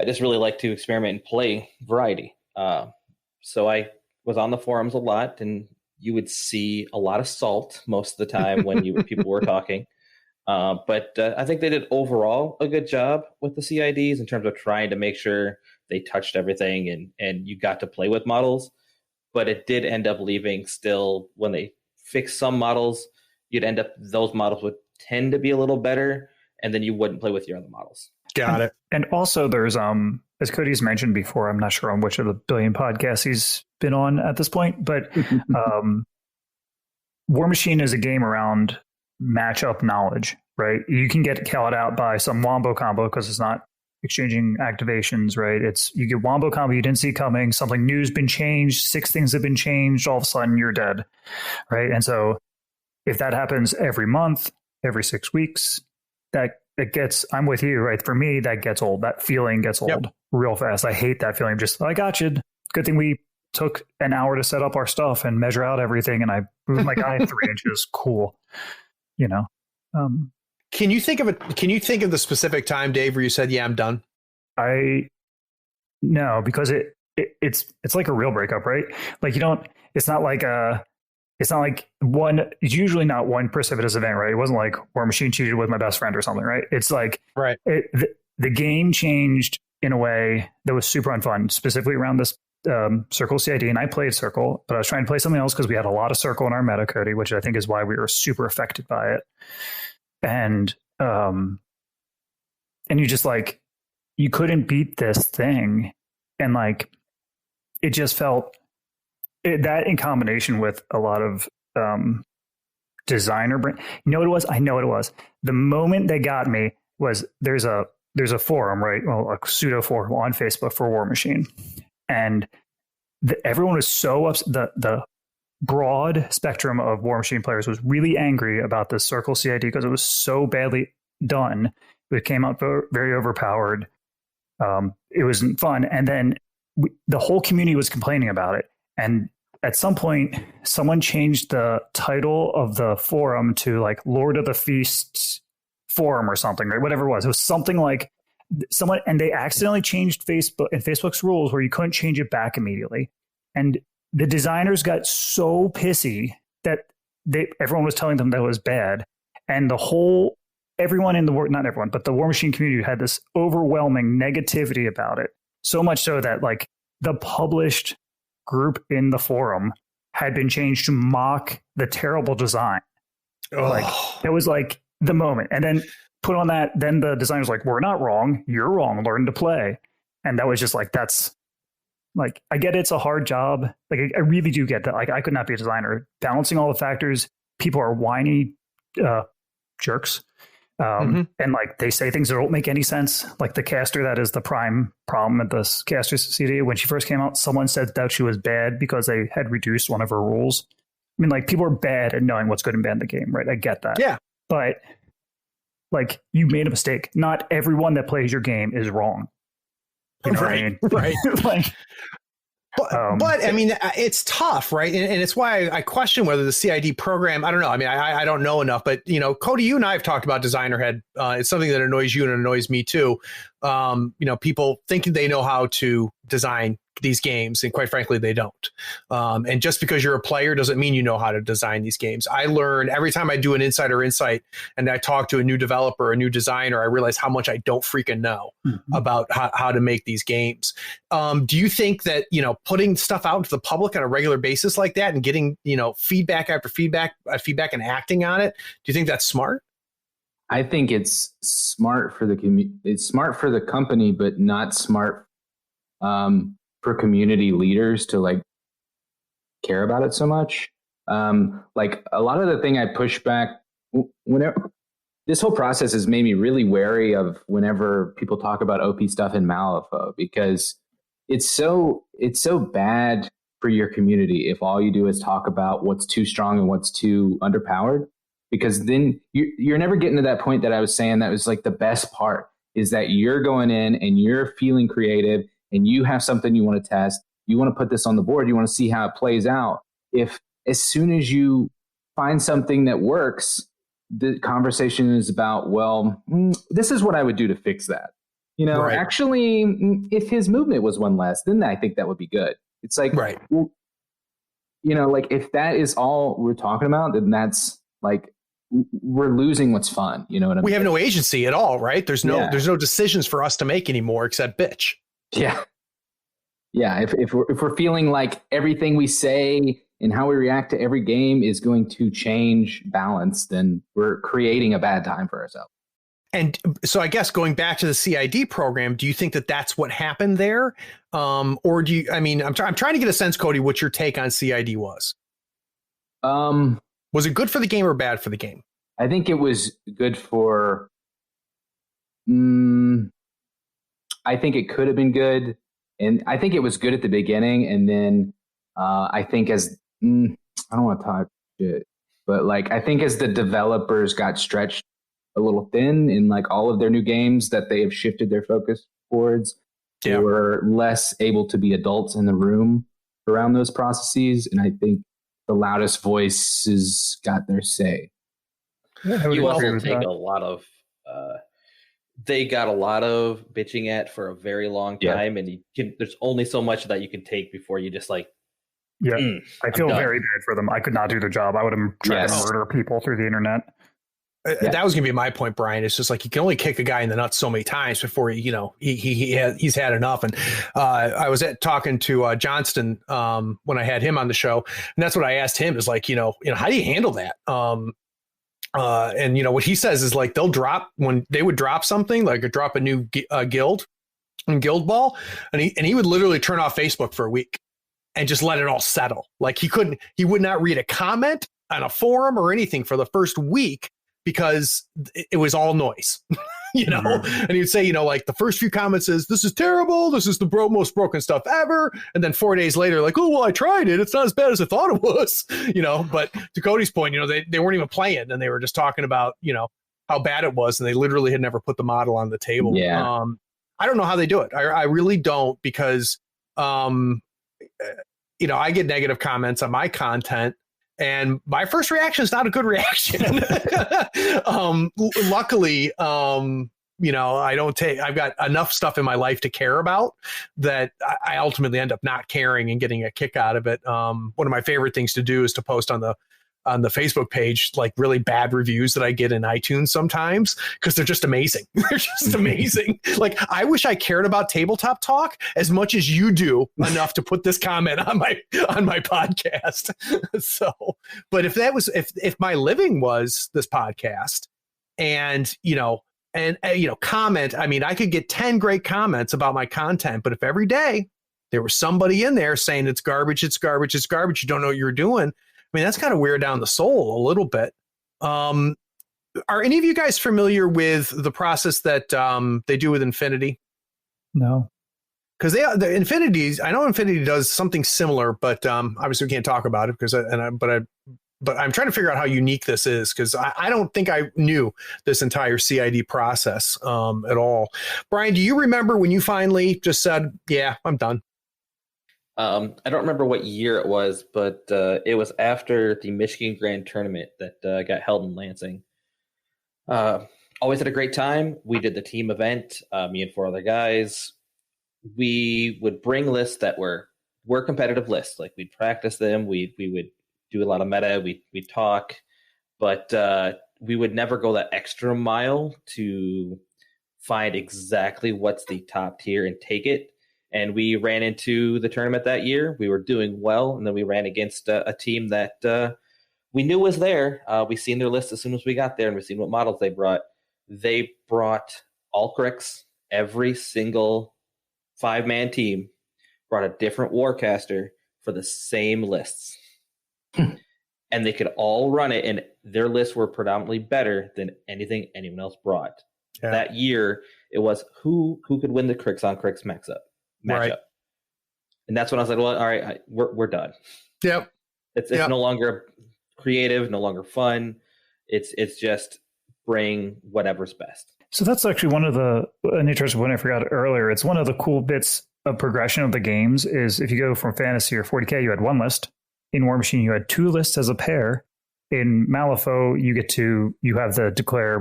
Speaker 5: I just really like to experiment and play variety. So I was on the forums a lot, and you would see a lot of salt most of the time when people were talking. But I think they did overall a good job with the CIDs in terms of trying to make sure they touched everything and you got to play with models. But it did end up leaving still, when they fixed some models, you'd end up, those models would tend to be a little better, and then you wouldn't play with your other models.
Speaker 2: Got it.
Speaker 1: And also there's, as Cody's mentioned before, I'm not sure on which of the billion podcasts he's been on at this point, but Warmachine is a game around matchup knowledge, right? You can get called out by some wombo combo because it's not exchanging activations, right? It's, you get wombo combo you didn't see coming, something new's been changed, 6 things have been changed, all of a sudden you're dead, right? And so if that happens every month, every 6 weeks, that I'm with you, right? For me, that gets old. That feeling gets old real fast. I hate that feeling. Just, I got you. Good thing we took an hour to set up our stuff and measure out everything. And I moved my guy 3 inches. Cool.
Speaker 2: Can you think of the specific time, Dave, where you said, yeah, I'm done?
Speaker 1: No, because it's like a real breakup, right? Like it's not like it's usually not one precipitous event, right? It wasn't like Warmachine cheated with my best friend or something, right? It's like,
Speaker 2: right.
Speaker 1: The game changed in a way that was super unfun, specifically around this Circle CID. And I played Circle, but I was trying to play something else because we had a lot of Circle in our meta, Cody, which I think is why we were super affected by it. And you just like, you couldn't beat this thing. And like, it just felt that in combination with a lot of designer brand. You know what it was? I know what it was. The moment they got me was there's a forum, right? Well, a pseudo forum on Facebook for Warmachine. And everyone was so upset. The broad spectrum of Warmachine players was really angry about the Circle CID because it was so badly done. It came out very overpowered. It wasn't fun. And then the whole community was complaining about it. And at some point, someone changed the title of the forum to like Lord of the Feast Forum or something, right? Whatever it was. It was something like someone, and they accidentally changed Facebook's rules where you couldn't change it back immediately. And the designers got so pissy that everyone was telling them that it was bad. And everyone in the not everyone, but the Warmachine community had this overwhelming negativity about it. So much so that like the published group in the forum had been changed to mock the terrible design. Oh. Like it was like the moment. And then put on that, then the designer's like, we're not wrong. You're wrong. Learn to play. And that was just like, that's like, I get it's a hard job. Like I really do get that. Like I could not be a designer. Balancing all the factors. People are whiny jerks. And like they say things that don't make any sense. Like the caster, that is the prime problem at the caster CD. When she first came out, someone said that she was bad because they had reduced one of her rules. I mean, like people are bad at knowing what's good and bad in the game, right? I get that. Yeah. But like you made a mistake. Not everyone that plays your game is wrong. You know what I mean? Right. Like,
Speaker 2: but I mean, it's tough, right? And it's why I question whether the CID program, I don't know. I mean, I don't know enough, but Cody, you and I have talked about designer head. It's something that annoys you and annoys me too. People thinking they know how to design these games, and quite frankly, they don't. And just because you're a player doesn't mean you know how to design these games. I learn every time I do an insider insight and I talk to a new developer, a new designer, I realize how much I don't freaking know about how to make these games. Do you think that, putting stuff out to the public on a regular basis like that and getting, feedback after feedback and acting on it, do you think that's smart?
Speaker 4: I think it's smart for it's smart for the company, but not smart for community leaders to like care about it so much. Like a lot of the thing I push back whenever this whole process has made me really wary of whenever people talk about OP stuff in Malifaux, because it's so bad for your community if all you do is talk about what's too strong and what's too underpowered, because then you're never getting to that point that I was saying that was like the best part, is that you're going in and you're feeling creative and you have something you want to test. You want to put this on the board. You want to see how it plays out. If as soon as you find something that works, the conversation is about, well, this is what I would do to fix that. Right. Actually, if his movement was one less, then I think that would be good. It's like, right. Well, like if that is all we're talking about, then that's like, we're losing what's fun. You know what I mean?
Speaker 2: We have no agency at all, right? There's no decisions for us to make anymore except bitch.
Speaker 4: Yeah. Yeah. If we're feeling like everything we say and how we react to every game is going to change balance, then we're creating a bad time for ourselves.
Speaker 2: And so I guess going back to the CID program, do you think that that's what happened there? Or do you, I'm trying to get a sense, Cody, what your take on CID was. Was it good for the game or bad for the game?
Speaker 4: I think it was good for, I think it could have been good. And I think it was good at the beginning. And then I think I don't want to talk shit, but like, I think as the developers got stretched a little thin in like all of their new games that they have shifted their focus towards. They were less able to be adults in the room around those processes. And I think the loudest voices got their say.
Speaker 5: You also take a lot of, they got a lot of bitching at for a very long time. And there's only so much that you can take before you just like,
Speaker 1: I feel very bad for them. I could not do the job. I would have tried to murder people through the internet.
Speaker 2: That was going to be my point, Brian. It's just like you can only kick a guy in the nuts so many times before he's had enough. And I was talking to Johnston when I had him on the show, and that's what I asked him is like, how do you handle that? And what he says is like they'll drop when they would drop something like drop a new guild in Guild Ball, and he would literally turn off Facebook for a week and just let it all settle. Like he would not read a comment on a forum or anything for the first week, because it was all noise, and he'd say, like the first few comments is, this is terrible. This is the most broken stuff ever. And then 4 days later, like, oh, well, I tried it. It's not as bad as I thought it was, but to Cody's point, they weren't even playing and they were just talking about, how bad it was. And they literally had never put the model on the table.
Speaker 4: Yeah.
Speaker 2: I don't know how they do it. I really don't, because, I get negative comments on my content. And my first reaction is not a good reaction. Luckily, I've got enough stuff in my life to care about that I ultimately end up not caring and getting a kick out of it. One of my favorite things to do is to post on the Facebook page, like really bad reviews that I get in iTunes sometimes, because they're just amazing. They're just amazing. Like, I wish I cared about tabletop talk as much as you do enough to put this comment on my podcast. So, but if my living was this podcast and, comment, I mean, I could get 10 great comments about my content, but if every day there was somebody in there saying it's garbage, it's garbage, it's garbage, you don't know what you're doing, I mean, that's kind of wear down the soul a little bit. Are any of you guys familiar with the process that they do with Infinity?
Speaker 1: No.
Speaker 2: Because the Infinities, I know Infinity does something similar, but obviously we can't talk about it because but I'm trying to figure out how unique this is, because I don't think I knew this entire CID process at all. Brian, do you remember when you finally just said, yeah, I'm done?
Speaker 5: I don't remember what year it was, but it was after the Michigan Grand Tournament that got held in Lansing. Always had a great time. We did the team event, me and 4 other guys. We would bring lists that were competitive lists. Like, we'd practice them. We would do a lot of meta. We'd talk, but we would never go that extra mile to find exactly what's the top tier and take it. And we ran into the tournament that year. We were doing well, and then we ran against a team that we knew was there. We seen their list as soon as we got there, and we seen what models they brought. They brought all cricks. Every single 5-man team brought a different warcaster for the same lists. And they could all run it, and their lists were predominantly better than anything anyone else brought. Yeah. That year, it was who could win the cricks on cricks matchup.
Speaker 2: Right.
Speaker 5: And that's when I was like, well, all right, we're done.
Speaker 2: Yep.
Speaker 5: It's no longer creative, no longer fun. It's just bring whatever's best.
Speaker 1: So that's actually one of an interesting one I forgot earlier. It's one of the cool bits of progression of the games is if you go from Fantasy or 40K, you had 1 list. In Warmachine, you had 2 lists as a pair. In Malifaux, you have the declare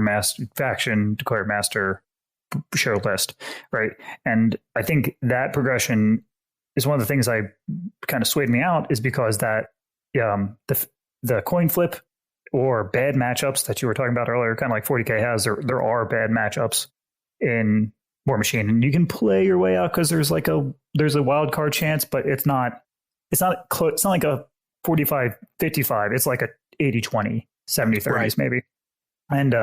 Speaker 1: master show list, right? And I think that progression is one of the things I kind of swayed me out, is because that the coin flip or bad matchups that you were talking about earlier, kind of like 40K has, there are bad matchups in Warmachine, and you can play your way out because there's a wild card chance, but it's not like a 45-55. It's like a 80-20, 70-30s right. Maybe. And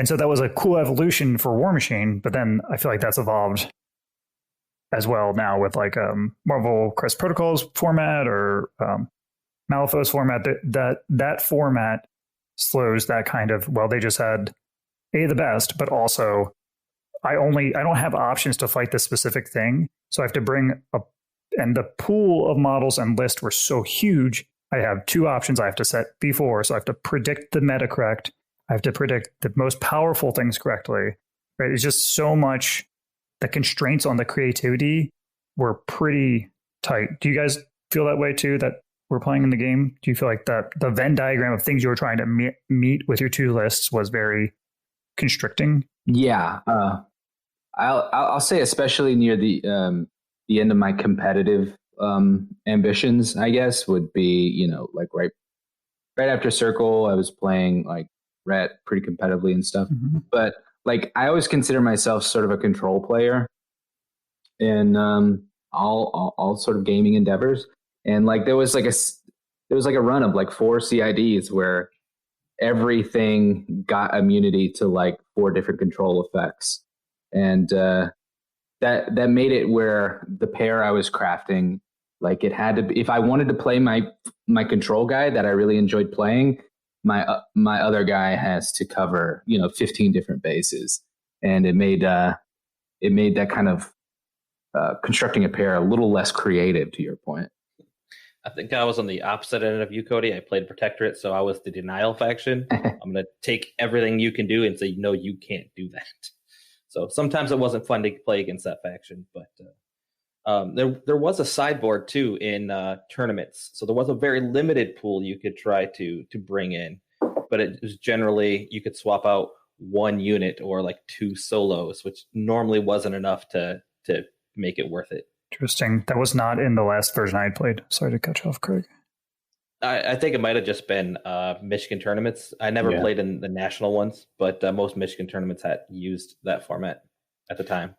Speaker 1: so that was a cool evolution for Warmachine, but then I feel like that's evolved as well now with like Marvel Crest Protocols format or Malifaux's format. That format slows that kind of, well, they just had the best, but also I don't have options to fight this specific thing. So I have to bring and the pool of models and list were so huge. I have 2 options I have to set before. So I have to predict the meta correct. I have to predict the most powerful things correctly. Right? It's just so much. The constraints on the creativity were pretty tight. Do you guys feel that way too? That we're playing in the game? Do you feel like the Venn diagram of things you were trying to meet with your two lists was very constricting?
Speaker 4: Yeah, I'll say especially near the end of my competitive ambitions, I guess, would be, like right after Circle, I was playing like Ret pretty competitively and stuff. Mm-hmm. But like I always consider myself sort of a control player in all sort of gaming endeavors. And like there was like a run of like 4 CIDs where everything got immunity to like 4 different control effects. And that made it where the pair I was crafting, like it had to be, if I wanted to play my control guy that I really enjoyed playing, my other guy has to cover 15 different bases, and it made that kind of constructing a pair a little less creative, to your point.
Speaker 5: I think I was on the opposite end of you, Cody. I played Protectorate, so I was the denial faction. I'm going to take everything you can do and say, no, you can't do that. So sometimes it wasn't fun to play against that faction, but there was a sideboard too in tournaments. So there was a very limited pool you could try to bring in, but it was generally you could swap out 1 unit or like 2 solos, which normally wasn't enough to make it worth it.
Speaker 1: Interesting. That was not in the last version I played. Sorry to cut you off, Craig.
Speaker 5: I think it might have just been Michigan tournaments. I never played in the national ones, but most Michigan tournaments had used that format at the time.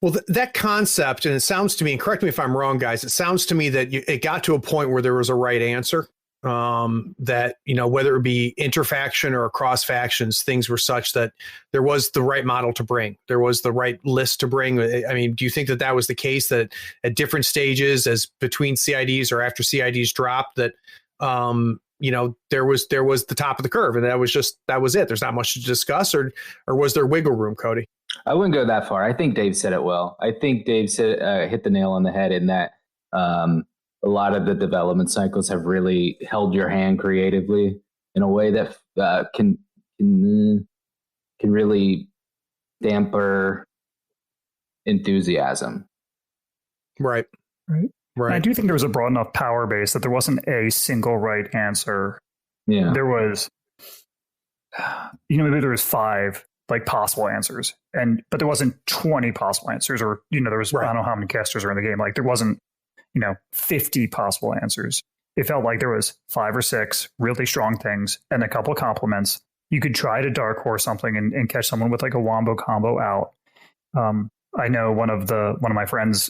Speaker 2: Well, that concept, and it sounds to me, and correct me if I'm wrong, guys, it sounds to me that it got to a point where there was a right answer. That, whether it be interfaction or across factions, things were such that there was the right model to bring. There was the right list to bring. I mean, do you think that was the case, that at different stages, as between CIDs or after CIDs dropped, that, there was the top of the curve, and that was it? There's not much to discuss, or was there wiggle room, Cody?
Speaker 4: I wouldn't go that far. I think Dave said it well. I think Dave hit the nail on the head in that, a lot of the development cycles have really held your hand creatively in a way that can really damper enthusiasm.
Speaker 2: Right.
Speaker 1: I do think there was a broad enough power base that there wasn't a single right answer.
Speaker 4: Yeah.
Speaker 1: There was, maybe there was 5 like possible answers, but there wasn't 20 possible answers, or there was I don't know how many casters are in the game. Like there wasn't 50 possible answers. It felt like there was 5 or 6 really strong things and a couple of complements. You could try to dark horse something and catch someone with like a wombo combo out. I know one of my friends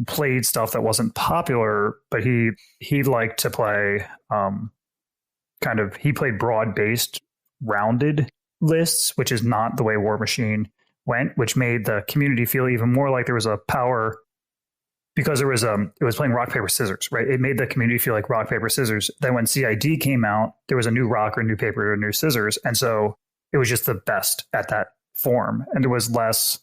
Speaker 1: played stuff that wasn't popular, but he liked to play he played broad-based rounded lists, which is not the way Warmachine went, which made the community feel even more like there was a power, because it was playing rock, paper, scissors, right? It made the community feel like rock, paper, scissors. Then when CID came out, there was a new rock or new paper or new scissors. And so it was just the best at that form. And there was less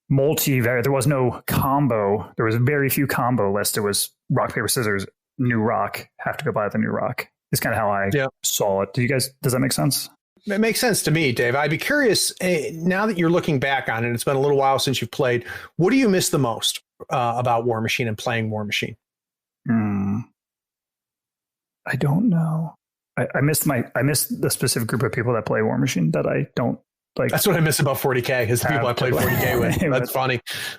Speaker 1: there was no combo. There was very few combo lists. It was rock, paper, scissors, new rock, have to go buy the new rock. It's kind of how I saw it. Does that make sense?
Speaker 2: It makes sense to me, Dave. I'd be curious, now that you're looking back on it, it's been a little while since you've played, what do you miss the most about Warmachine and playing Warmachine?
Speaker 1: I don't know. I miss the specific group of people that play Warmachine that I don't like.
Speaker 2: That's what I miss about 40K, is the people I played 40K with.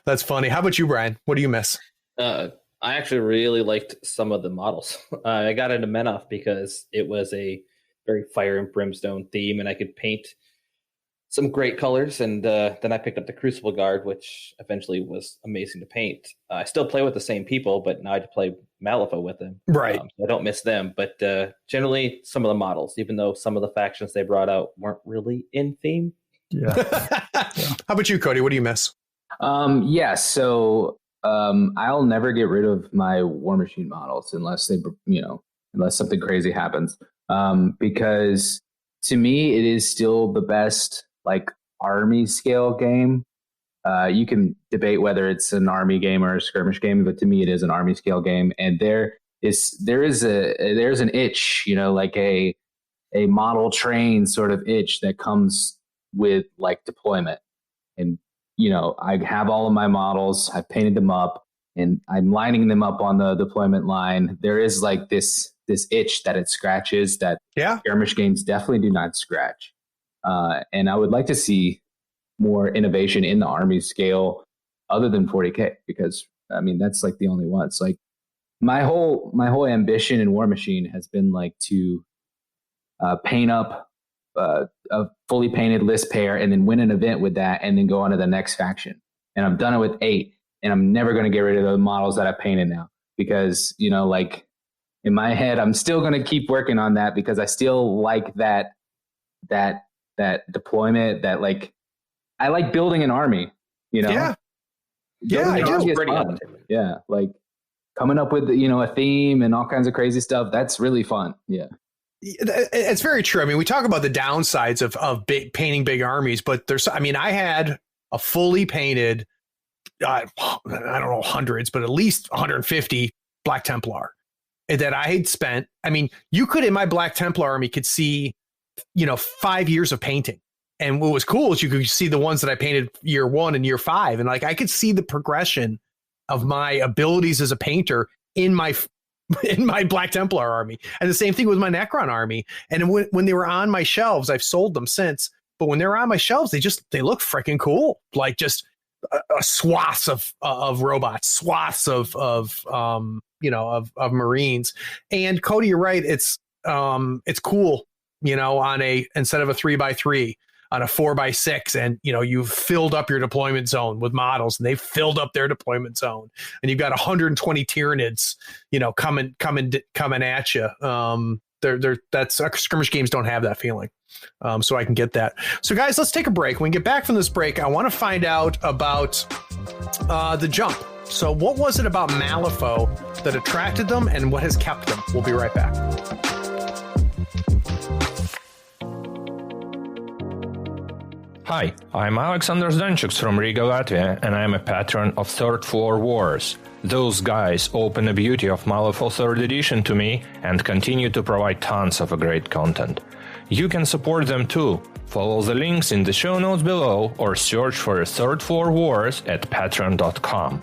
Speaker 2: That's funny. How about you, Brian? What do you miss?
Speaker 5: I actually really liked some of the models. I got into Menoth because it was a very fire and brimstone theme, and I could paint some great colors. And then I picked up the Crucible Guard, which eventually was amazing to paint. I still play with the same people, but now I have to play Malifaux with them.
Speaker 2: Right.
Speaker 5: So I don't miss them. But generally, some of the models, even though some of the factions they brought out weren't really in theme.
Speaker 1: Yeah.
Speaker 2: How about you, Cody? What do you miss?
Speaker 4: So I'll never get rid of my Warmachine models unless unless something crazy happens. Because to me, it is still the best like army scale game. You can debate whether it's an army game or a skirmish game, but to me, it is an army scale game. And there's an itch, like a model train sort of itch that comes with like deployment. And, you know, I have all of my models, I've painted them up, and I'm lining them up on the deployment line. There is like this itch that it scratches that skirmish games definitely do not scratch. And I would like to see more innovation in the army scale other than 40K, because I mean, that's like the only one. It's like my whole ambition in Warmachine has been like to paint up a fully painted list pair and then win an event with that and then go on to the next faction. And I've done it with 8, and I'm never going to get rid of the models that I painted now, because, you know, like in my head, I'm still going to keep working on that because I still like that deployment, that like, I like building an army, you know?
Speaker 2: I do.
Speaker 4: Yeah. Like coming up with, you know, a theme and all kinds of crazy stuff. That's really fun. Yeah.
Speaker 2: It's very true. I mean, we talk about the downsides of painting big armies, but I had a fully painted, I don't know, hundreds, but at least 150 Black Templar that I had spent. I mean, you could, in my Black Templar army, could see, you know, 5 years of painting. And what was cool is you could see the ones that I painted year 1 and year 5. And like, I could see the progression of my abilities as a painter in my Black Templar army. And the same thing with my Necron army. And when they were on my shelves, I've sold them since, but when they were on my shelves, they look freaking cool. Like just a swaths of robots, swaths of Marines. And Cody, you're right. It's cool, you know, instead of a 3x3, on a 4x6, and you know, you've filled up your deployment zone with models, and they've filled up their deployment zone, and you've got 120 Tyranids, you know, coming at you. That's skirmish games don't have that feeling. So I can get that. So guys, let's take a break. When we get back from this break, I want to find out about the jump. So what was it about Malifaux that attracted them, and what has kept them? We'll be right back.
Speaker 7: Hi, I'm Alexander Zdanchuk from Riga, Latvia, and I'm a patron of Third Floor Wars. Those guys open the beauty of Malifaux 3rd Edition to me and continue to provide tons of great content. You can support them too. Follow the links in the show notes below or search for Third Floor Wars at patreon.com.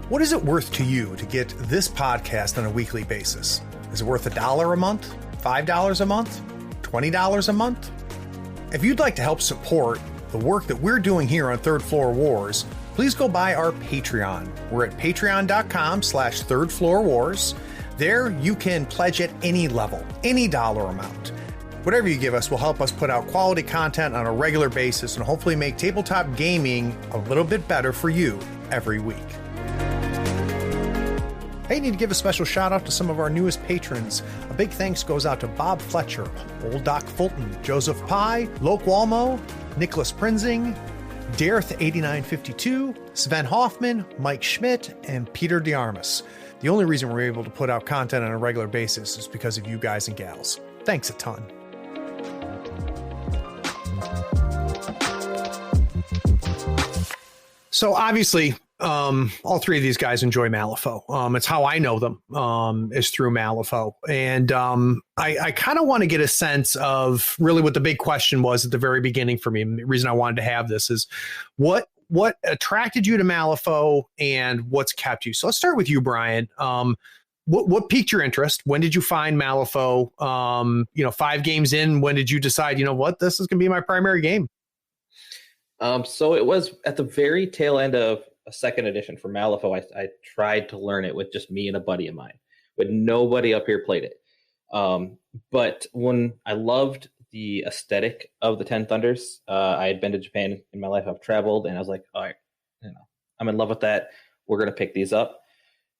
Speaker 2: What is it worth to you to get this podcast on a weekly basis? Is it worth $1 a month? $5 a month? $20 a month? If you'd like to help support the work that we're doing here on Third Floor Wars, please go by our Patreon. We're at patreon.com/Third Floor Wars. There you can pledge at any level, any dollar amount. Whatever you give us will help us put out quality content on a regular basis and hopefully make tabletop gaming a little bit better for you every week. Hey, need to give a special shout out to some of our newest patrons. A big thanks goes out to Bob Fletcher, Old Doc Fulton, Joseph Pye, Loke Walmo, Nicholas Prinzing, Dareth8952, Sven Hoffman, Mike Schmidt, and Peter DeArmas. The only reason we're able to put out content on a regular basis is because of you guys and gals. Thanks a ton. So obviously, all three of these guys enjoy Malifaux. It's how I know them, is through Malifaux. And I kind of want to get a sense of really what the big question was at the very beginning for me. And the reason I wanted to have this is what attracted you to Malifaux and what's kept you. So let's start with you, Brian. What piqued your interest? When did you find Malifaux? 5 games in, when did you decide, you know what, this is going to be my primary game?
Speaker 5: So it was at the very tail end of a 2nd edition for Malifaux. I tried to learn it with just me and a buddy of mine, but nobody up here played it. But when I loved the aesthetic of the 10 Thunders, I had been to Japan in my life. I've traveled, and I was like, all right, I'm in love with that. We're going to pick these up.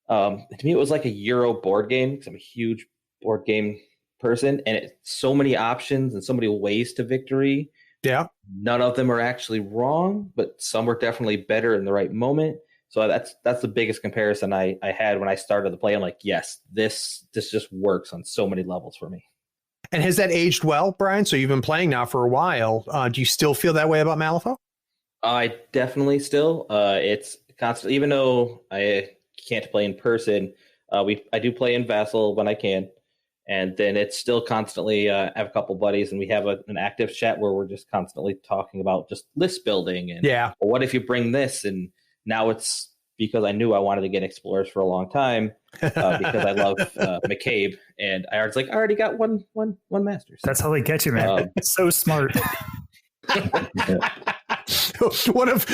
Speaker 5: To me, it was like a Euro board game because I'm a huge board game person, and so many options and so many ways to victory.
Speaker 2: Yeah.
Speaker 5: None of them are actually wrong, but some were definitely better in the right moment. So that's the biggest comparison I had when I started to play. I'm like, yes, this just works on so many levels for me.
Speaker 2: And has that aged well, Brian? So you've been playing now for a while. Do you still feel that way about Malifaux?
Speaker 5: I definitely still. It's constant, even though I can't play in person. I do play in Vassal when I can. And then it's still constantly, I have a couple buddies and we have an active chat where we're just constantly talking about just list building. And well, what if you bring this? And now it's because I knew I wanted to get Explorers for a long time because I love McCabe. And I was like, I already got one Masters.
Speaker 1: That's how they get you, man. It's so smart.
Speaker 2: One of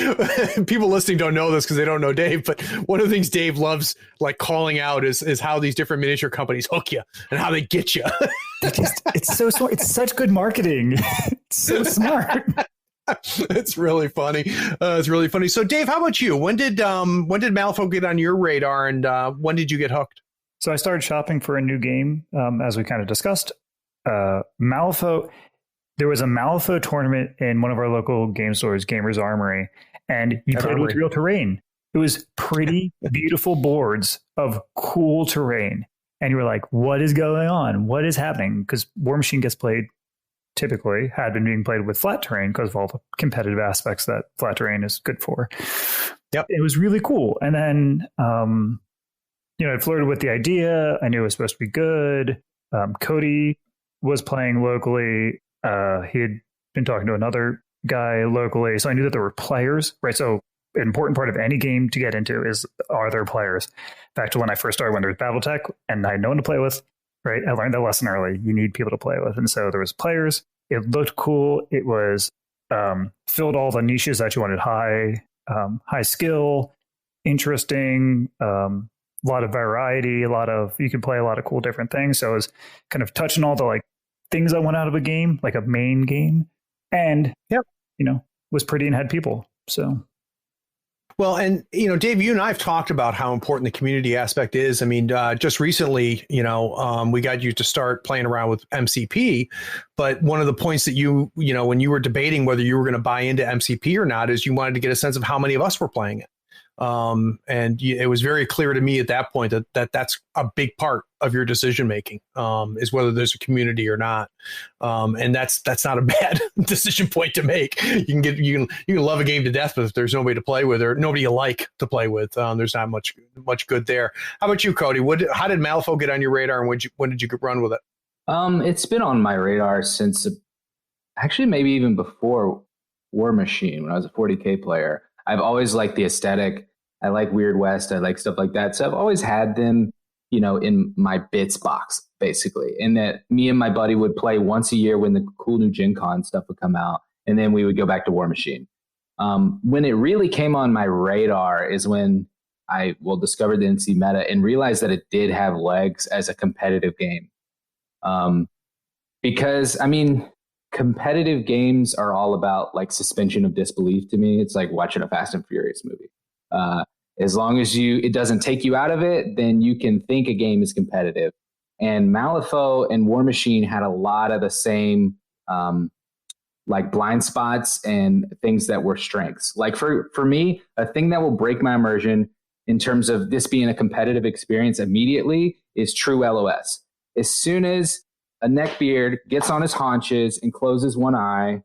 Speaker 2: people listening don't know this because they don't know Dave, but one of the things Dave loves like calling out is how these different miniature companies hook you and how they get you.
Speaker 1: It's so smart. It's such good marketing. It's so smart.
Speaker 2: It's really funny. It's really funny. So Dave, how about you? When did Malifaux get on your radar, and when did you get hooked?
Speaker 1: So I started shopping for a new game, as we kind of discussed. Malifaux. There was a Malifaux tournament in one of our local game stores, Gamers Armory, and you played with real terrain. It was pretty beautiful boards of cool terrain. And you were like, what is going on? What is happening? Because Warmachine had been being played with flat terrain because of all the competitive aspects that flat terrain is good for.
Speaker 2: Yep.
Speaker 1: It was really cool. And then, I flirted with the idea. I knew it was supposed to be good. Cody was playing locally. He had been talking to another guy locally, so I knew that there were players, right? So an important part of any game to get into are there players? Back to when I first started, when there was BattleTech and I had no one to play with, right? I learned that lesson early. You need people to play with. And so there was players. It looked cool. It was filled all the niches that you wanted: high skill, interesting, a lot of variety, you can play a lot of cool different things. So it was kind of touching all the things I want out of a game, like a main game, and was pretty and had people. So,
Speaker 2: well, and Dave, you and I have talked about how important the community aspect is. I mean, just recently, we got you to start playing around with MCP, but one of the points that when you were debating whether you were going to buy into MCP or not, is you wanted to get a sense of how many of us were playing it. And it was very clear to me at that point that's a big part of your decision making, is whether there's a community or not. And that's not a bad decision point to make. You can love a game to death, but if there's nobody to play with or nobody you like to play with, there's not much good there. How about you, Cody? How did Malifaux get on your radar, and when did you run with it?
Speaker 4: It's been on my radar since actually maybe even before Warmachine, when I was a 40K player. I've always liked the aesthetic. I like Weird West. I like stuff like that. So I've always had them, in my bits box, basically. And that me and my buddy would play once a year when the cool new Gen Con stuff would come out. And then we would go back to Warmachine. When it really came on my radar is when I discovered the NC meta and realized that it did have legs as a competitive game. Because, competitive games are all about suspension of disbelief to me. It's like watching a Fast and Furious movie. As long as it doesn't take you out of it, then you can think a game is competitive. And Malifaux and Warmachine had a lot of the same blind spots and things that were strengths. Like for me, a thing that will break my immersion in terms of this being a competitive experience immediately is true LOS. As soon as a neckbeard gets on his haunches and closes one eye,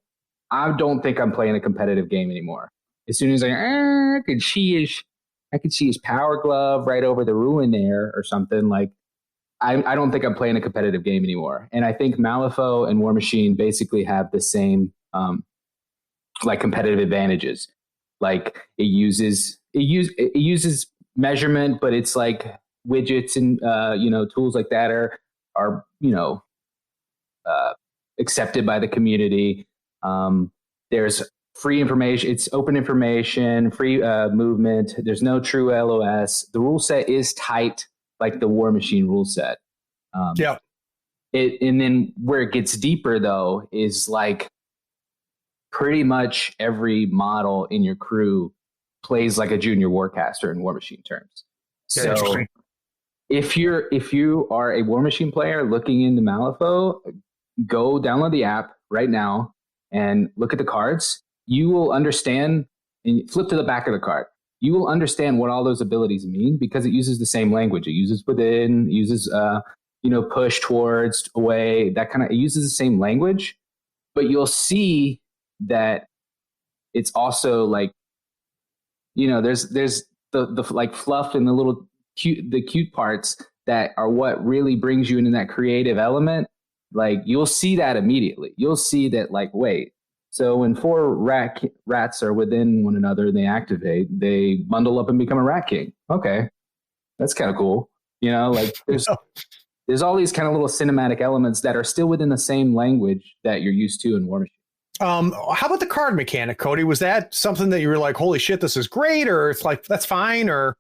Speaker 4: I don't think I'm playing a competitive game anymore. As soon as I could see his power glove right over the ruin there or something, I don't think I'm playing a competitive game anymore. And I think Malifaux and Warmachine basically have the same competitive advantages. It uses measurement, but it's widgets and tools like that are accepted by the community. There's free information. It's open information, free movement. There's no true LOS. The rule set is tight, like the Warmachine rule set.
Speaker 2: Yeah.
Speaker 4: And then where it gets deeper, though, is pretty much every model in your crew plays like a junior warcaster in Warmachine terms.
Speaker 1: Yeah,
Speaker 4: so if you are a Warmachine player looking into Malifaux, go download the app right now and look at the cards. You will understand, and flip to the back of the card. You will understand what all those abilities mean because it uses the same language. It uses within, uses push, towards, away, that kind of. It uses the same language, but you'll see that it's also there's the fluff and the little cute parts that are what really brings you into that creative element, like you'll see that immediately. You'll see that, like, wait, so when 4 rats are within one another and they activate, they bundle up and become a rat king. Okay, that's kind of cool. You know, like there's all these kind of little cinematic elements that are still within the same language that you're used to in Warmachine.
Speaker 2: How about the card mechanic, Cody? Was that something that you were like, holy shit, this is great? Or it's like, that's fine? Or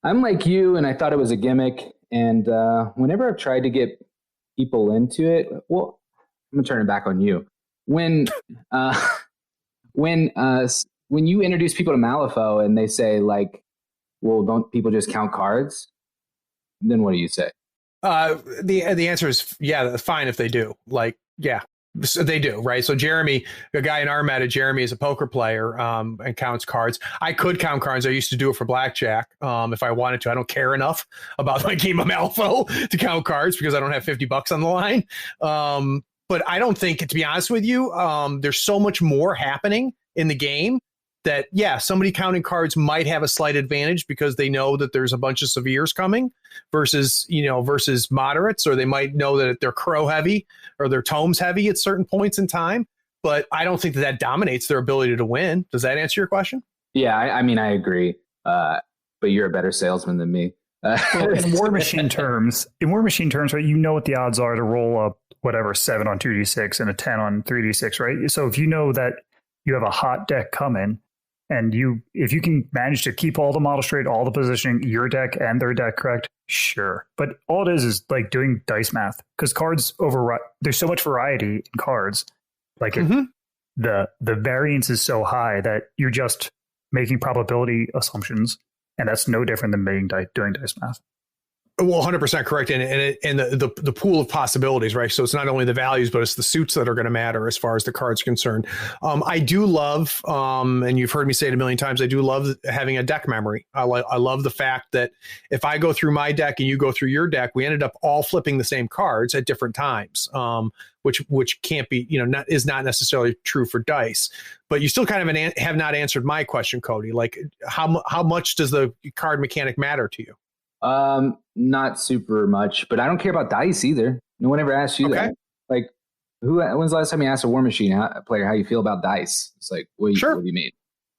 Speaker 4: I'm like you, and I thought it was a gimmick. And whenever I've tried to get people into it, well, I'm gonna turn it back on you. When you introduce people to Malifaux and they say, like, well, don't people just count cards? Then what do you say?
Speaker 2: The answer is, yeah, fine if they do. Like, yeah. So they do, right? So Jeremy, a guy in our meta, Jeremy is a poker player and counts cards. I could count cards. I used to do it for blackjack if I wanted to. I don't care enough about my game of Malifaux to count cards because I don't have $50 on the line. But I don't think, to be honest with you, there's so much more happening in the game that, yeah, somebody counting cards might have a slight advantage because they know that there's a bunch of severes coming versus moderates, or they might know that they're crow heavy or they're tomes heavy at certain points in time. But I don't think that dominates their ability to win. Does that answer your question?
Speaker 4: Yeah, I mean, I agree. But you're a better salesman than me.
Speaker 1: In Warmachine terms, right, you know what the odds are to roll up whatever 7 on 2d6 and a 10 on 3d6, right? So if you know that you have a hot deck coming, and if you can manage to keep all the model straight, all the positioning, your deck and their deck correct, sure. But all it is like doing dice math, because cards there's so much variety in cards. Like the variance is so high that you're just making probability assumptions, and that's no different than doing dice math.
Speaker 2: Well, 100% correct. And the pool of possibilities, right? So it's not only the values, but it's the suits that are going to matter as far as the cards are concerned. I do love, and you've heard me say it a million times, I do love having a deck memory. I love the fact that if I go through my deck and you go through your deck, we ended up all flipping the same cards at different times, which can't be, is not necessarily true for dice. But you still kind of have not answered my question, Cody. Like, how much does the card mechanic matter to you?
Speaker 4: Not super much, but I don't care about dice either. No one ever asked you that. Like, when's the last time you asked a Warmachine player how you feel about dice? It's like, what do you mean?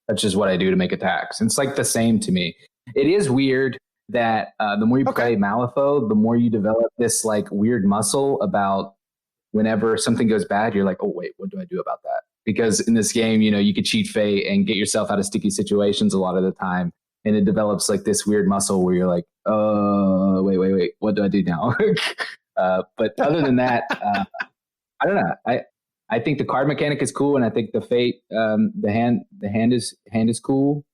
Speaker 4: That's just what I do to make attacks. And it's like the same to me. It is weird that the more you play Malifaux, the more you develop this like weird muscle about whenever something goes bad, you're like, oh wait, what do I do about that? Because in this game, you could cheat fate and get yourself out of sticky situations a lot of the time. And it develops like this weird muscle where you're like, oh, wait, what do I do now? But other than that, I don't know. I think the card mechanic is cool, and I think the fate, the hand is cool.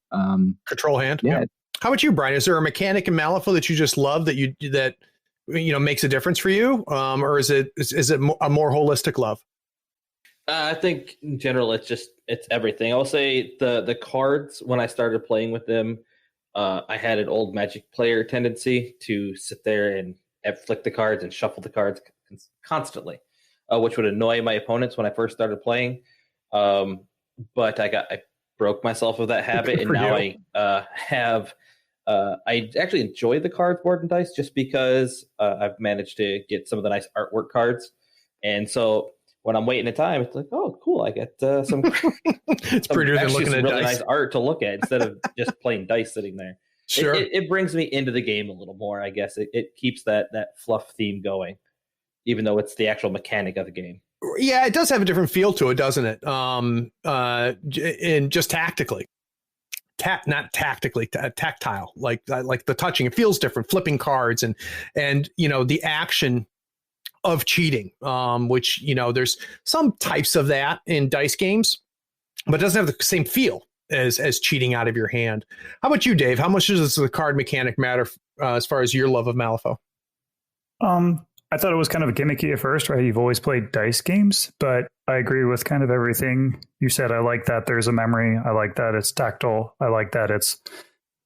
Speaker 2: Control hand.
Speaker 4: Yeah.
Speaker 2: How about you, Brian? Is there a mechanic in Malifaux that you just love that makes a difference for you, or is it a more holistic love?
Speaker 5: I think in general, it's everything. I'll say the cards, when I started playing with them, I had an old Magic player tendency to sit there and flick the cards and shuffle the cards constantly, which would annoy my opponents when I first started playing. But I broke myself of that habit, and now I actually enjoy the cards more than dice, just because I've managed to get some of the nice artwork cards, and so when I'm waiting a time, it's like, oh, cool, I get some.
Speaker 2: It's prettier than looking at
Speaker 5: really
Speaker 2: dice.
Speaker 5: Nice art to look at instead of just plain dice sitting there.
Speaker 2: Sure,
Speaker 5: it brings me into the game a little more. I guess it keeps that fluff theme going, even though it's the actual mechanic of the game.
Speaker 2: Yeah, it does have a different feel to it, doesn't it? And just tactically. Not tactically, tactile, like the touching. It feels different, flipping cards and the action of cheating, which there's some types of that in dice games, but it doesn't have the same feel as cheating out of your hand. How about you, Dave? How much does the card mechanic matter as far as your love of Malifaux?
Speaker 1: I thought it was kind of gimmicky at first, right? You've always played dice games, but I agree with kind of everything you said. I like that there's a memory. I like that it's tactile. I like that it's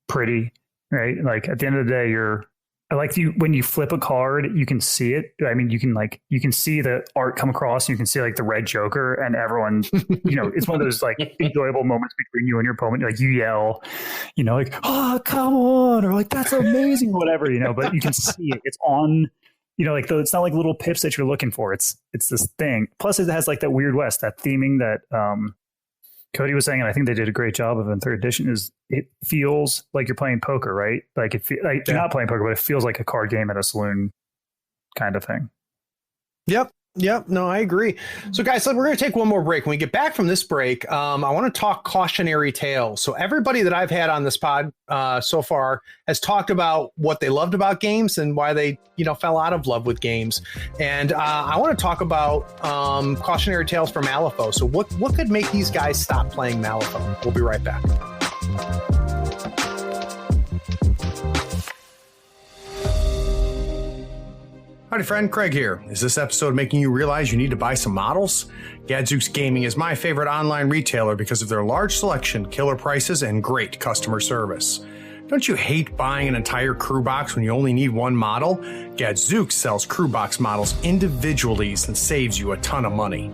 Speaker 1: pretty, right? Like at the end of the day, you're I like when you flip a card, you can see it. I mean, you can see the art come across. And you can see like the red Joker, and everyone, it's one of those like enjoyable moments between you and your opponent. Like you yell, like, "Oh, come on," or like, "That's amazing," or whatever, But you can see it. It's on. It's not like little pips that you're looking for. It's this thing. Plus, it has like that Weird West, that theming that Cody was saying, and I think they did a great job of in 3rd edition. Is it feels like you're playing poker, right? Like you're not playing poker, but it feels like a card game at a saloon kind of thing.
Speaker 2: Yep. No, I agree. So, guys, we're going to take one more break. When we get back from this break, I want to talk cautionary tales. So everybody that I've had on this pod so far has talked about what they loved about games and why they, fell out of love with games. And I want to talk about cautionary tales for Malifaux. So what could make these guys stop playing Malifaux? We'll be right back. Howdy, friend. Craig here. Is this episode making you realize you need to buy some models? Gadzooks Gaming is my favorite online retailer because of their large selection, killer prices, and great customer service. Don't you hate buying an entire crew box when you only need one model? Gadzooks sells crew box models individually and saves you a ton of money.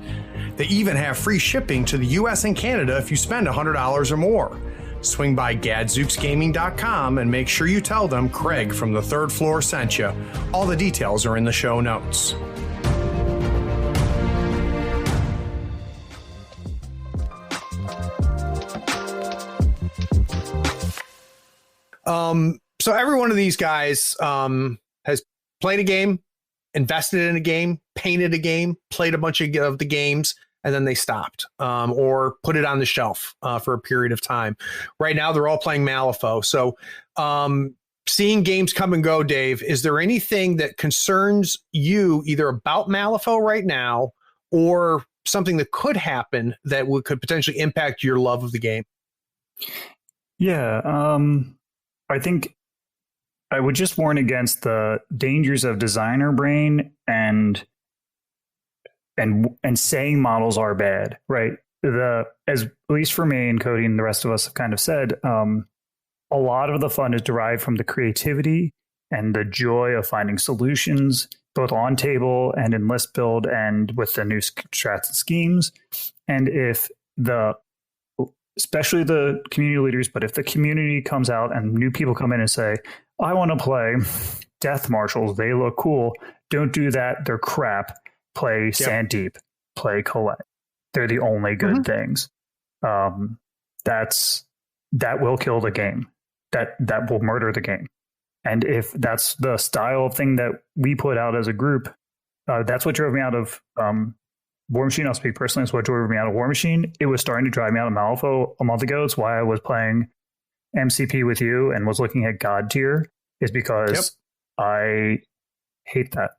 Speaker 2: They even have free shipping to the US and Canada if you spend $100 or more. Swing by gadzooksgaming.com and make sure you tell them Craig from the 3rd floor sent you. All the details are in the show notes. So every one of these guys has played a game, invested in a game, painted a game, played a bunch of the games, and then they stopped or put it on the shelf for a period of time. Right now, they're all playing Malifaux. So seeing games come and go, Dave, is there anything that concerns you either about Malifaux right now or something that could happen that could potentially impact your love of the game?
Speaker 1: Yeah, I think I would just warn against the dangers of designer brain and saying models are bad, right? At least for me and Cody and the rest of us have kind of said, a lot of the fun is derived from the creativity and the joy of finding solutions, both on table and in list build and with the new strats and schemes. And especially the community leaders, but if the community comes out and new people come in and say, "I want to play Death Marshals, they look cool," don't do that. They're crap. Play Sand Deep, play Colette. They're the only good things. That will kill the game. That will murder the game. And if that's the style of thing that we put out as a group, that's what drove me out of Warmachine. I'll speak personally. It's what drove me out of Warmachine. It was starting to drive me out of Malifaux a month ago. It's why I was playing MCP with you and was looking at God tier, is because I hate that.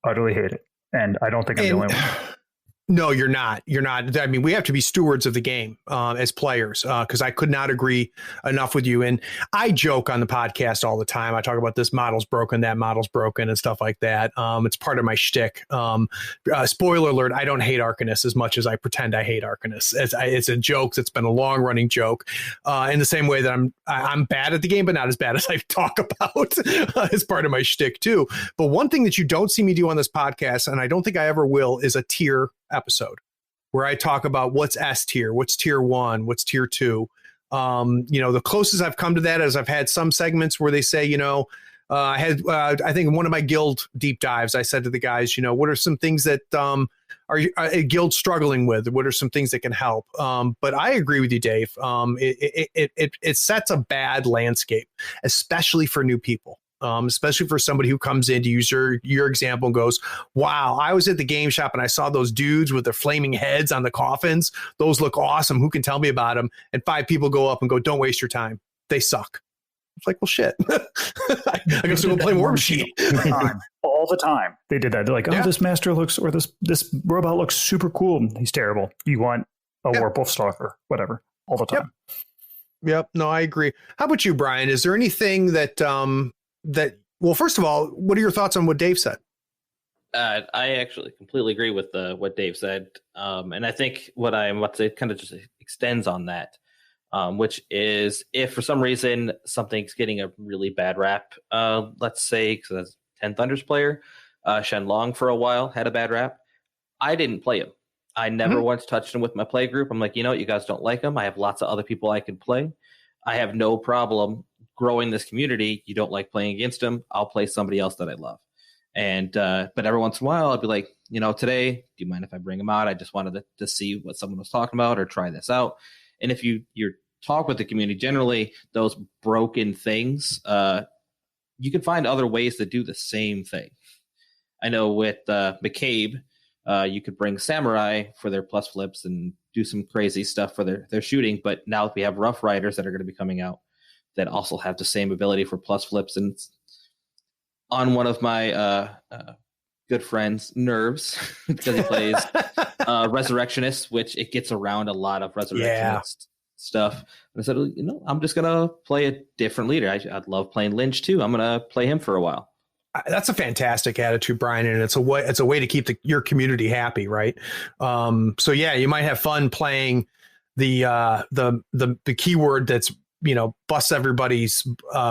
Speaker 1: Utterly hate it. And I don't think I'm the only one.
Speaker 2: No, you're not. You're not. I mean, we have to be stewards of the game as players, because I could not agree enough with you. And I joke on the podcast all the time. I talk about this model's broken, that model's broken, and stuff like that. It's part of my shtick. Spoiler alert, I don't hate Arcanist as much as I pretend I hate Arcanist. It's a joke that's been a long running joke. In the same way that I'm bad at the game, but not as bad as I talk about as part of my shtick too. But one thing that you don't see me do on this podcast, and I don't think I ever will, is a tier episode where I talk about what's S tier, what's tier 1, what's tier 2. The closest I've come to that is I've had some segments where they say, I had, I think in one of my guild deep dives, I said to the guys, what are some things that are a guild struggling with? What are some things that can help? But I agree with you, Dave. It sets a bad landscape, especially for new people. Especially for somebody who comes in, to use your example, and goes, "Wow, I was at the game shop and I saw those dudes with their flaming heads on the coffins. Those look awesome. Who can tell me about them?" And 5 people go up and go, "Don't waste your time. They suck." It's like, well, shit. I guess we'll play Warmachine.
Speaker 1: All the time. They did that. They're like, "Oh, this master looks, or this robot looks super cool. He's terrible. You want a Warpwolf Stalker, whatever." All the time.
Speaker 2: Yep. No, I agree. How about you, Brian? Is there anything that well, first of all, what are your thoughts on what Dave said?
Speaker 5: I actually completely agree with what Dave said. And I think what I'm about to say kind of just extends on that. which is if for some reason something's getting a really bad rap, let's say, because that's 10 Thunders player, Shenlong for a while had a bad rap. I didn't play him. I never once touched him with my play group. I'm like, you know what, you guys don't like him. I have lots of other people I can play. I have no problem growing this community. You don't like playing against him, I'll play somebody else that I love. And but every once in a while, I'll be like, you know, today, do you mind if I bring him out? I just wanted to see what someone was talking about or try this out. And if you talk with the community, generally those broken things, you can find other ways to do the same thing. I know with McCabe, you could bring Samurai for their plus flips and do some crazy stuff for their shooting. But now we have Rough Riders that are going to be coming out that also have the same ability for plus flips. And on one of my good friends' nerves, because he plays Resurrectionist, which it gets around a lot of Resurrectionist stuff. And I said, you know, I'm just going to play a different leader. I'd love playing Lynch too. I'm going to play him for a while.
Speaker 2: That's a fantastic attitude, Brian, and it's a way to keep your community happy, right? So yeah, you might have fun playing the keyword that's, you know, busts everybody's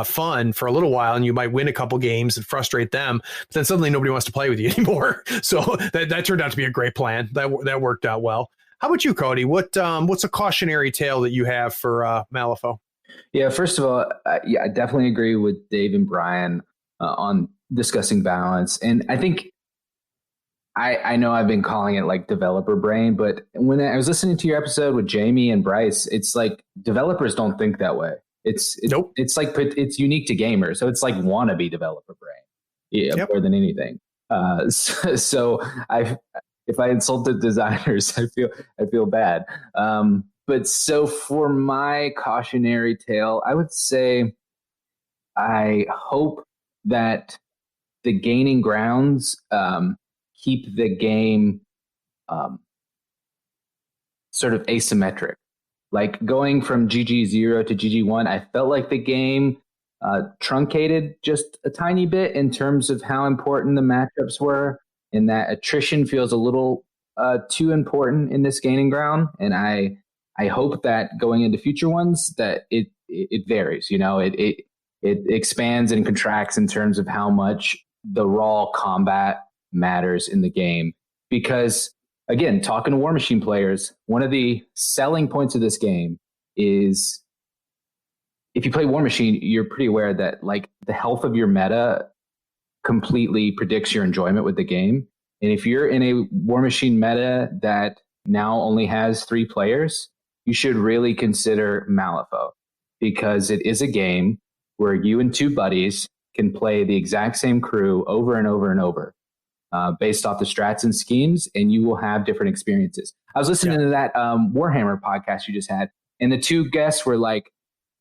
Speaker 2: fun for a little while, and you might win a couple games and frustrate them, but then suddenly nobody wants to play with you anymore. So that turned out to be a great plan. That worked out well. How about you, Cody? What's a cautionary tale that you have for Malifaux?
Speaker 4: Yeah, first of all, I definitely agree with Dave and Brian on discussing balance. And I think I know I've been calling it like developer brain, but when I was listening to your episode with Jamie and Bryce, it's like developers don't think that way. It's like it's unique to gamers. So it's like wannabe developer brain more than anything. So if I insulted designers, I feel bad. But so for my cautionary tale, I would say I hope that the gaining grounds keep the game sort of asymmetric. Like going from GG0 to GG1, I felt like the game truncated just a tiny bit in terms of how important the matchups were, and that attrition feels a little too important in this gaining ground. And I hope that going into future ones that it varies. You know, it expands and contracts in terms of how much the raw combat matters in the game. Because again, talking to Warmachine players, one of the selling points of this game is if you play Warmachine, you're pretty aware that like the health of your meta completely predicts your enjoyment with the game. And if you're in a Warmachine meta that now only has 3 players, you should really consider Malifaux, because it is a game where you and 2 buddies can play the exact same crew over and over and over, based off the strats and schemes, and you will have different experiences. I was listening to that Warhammer podcast you just had, and the 2 guests were like,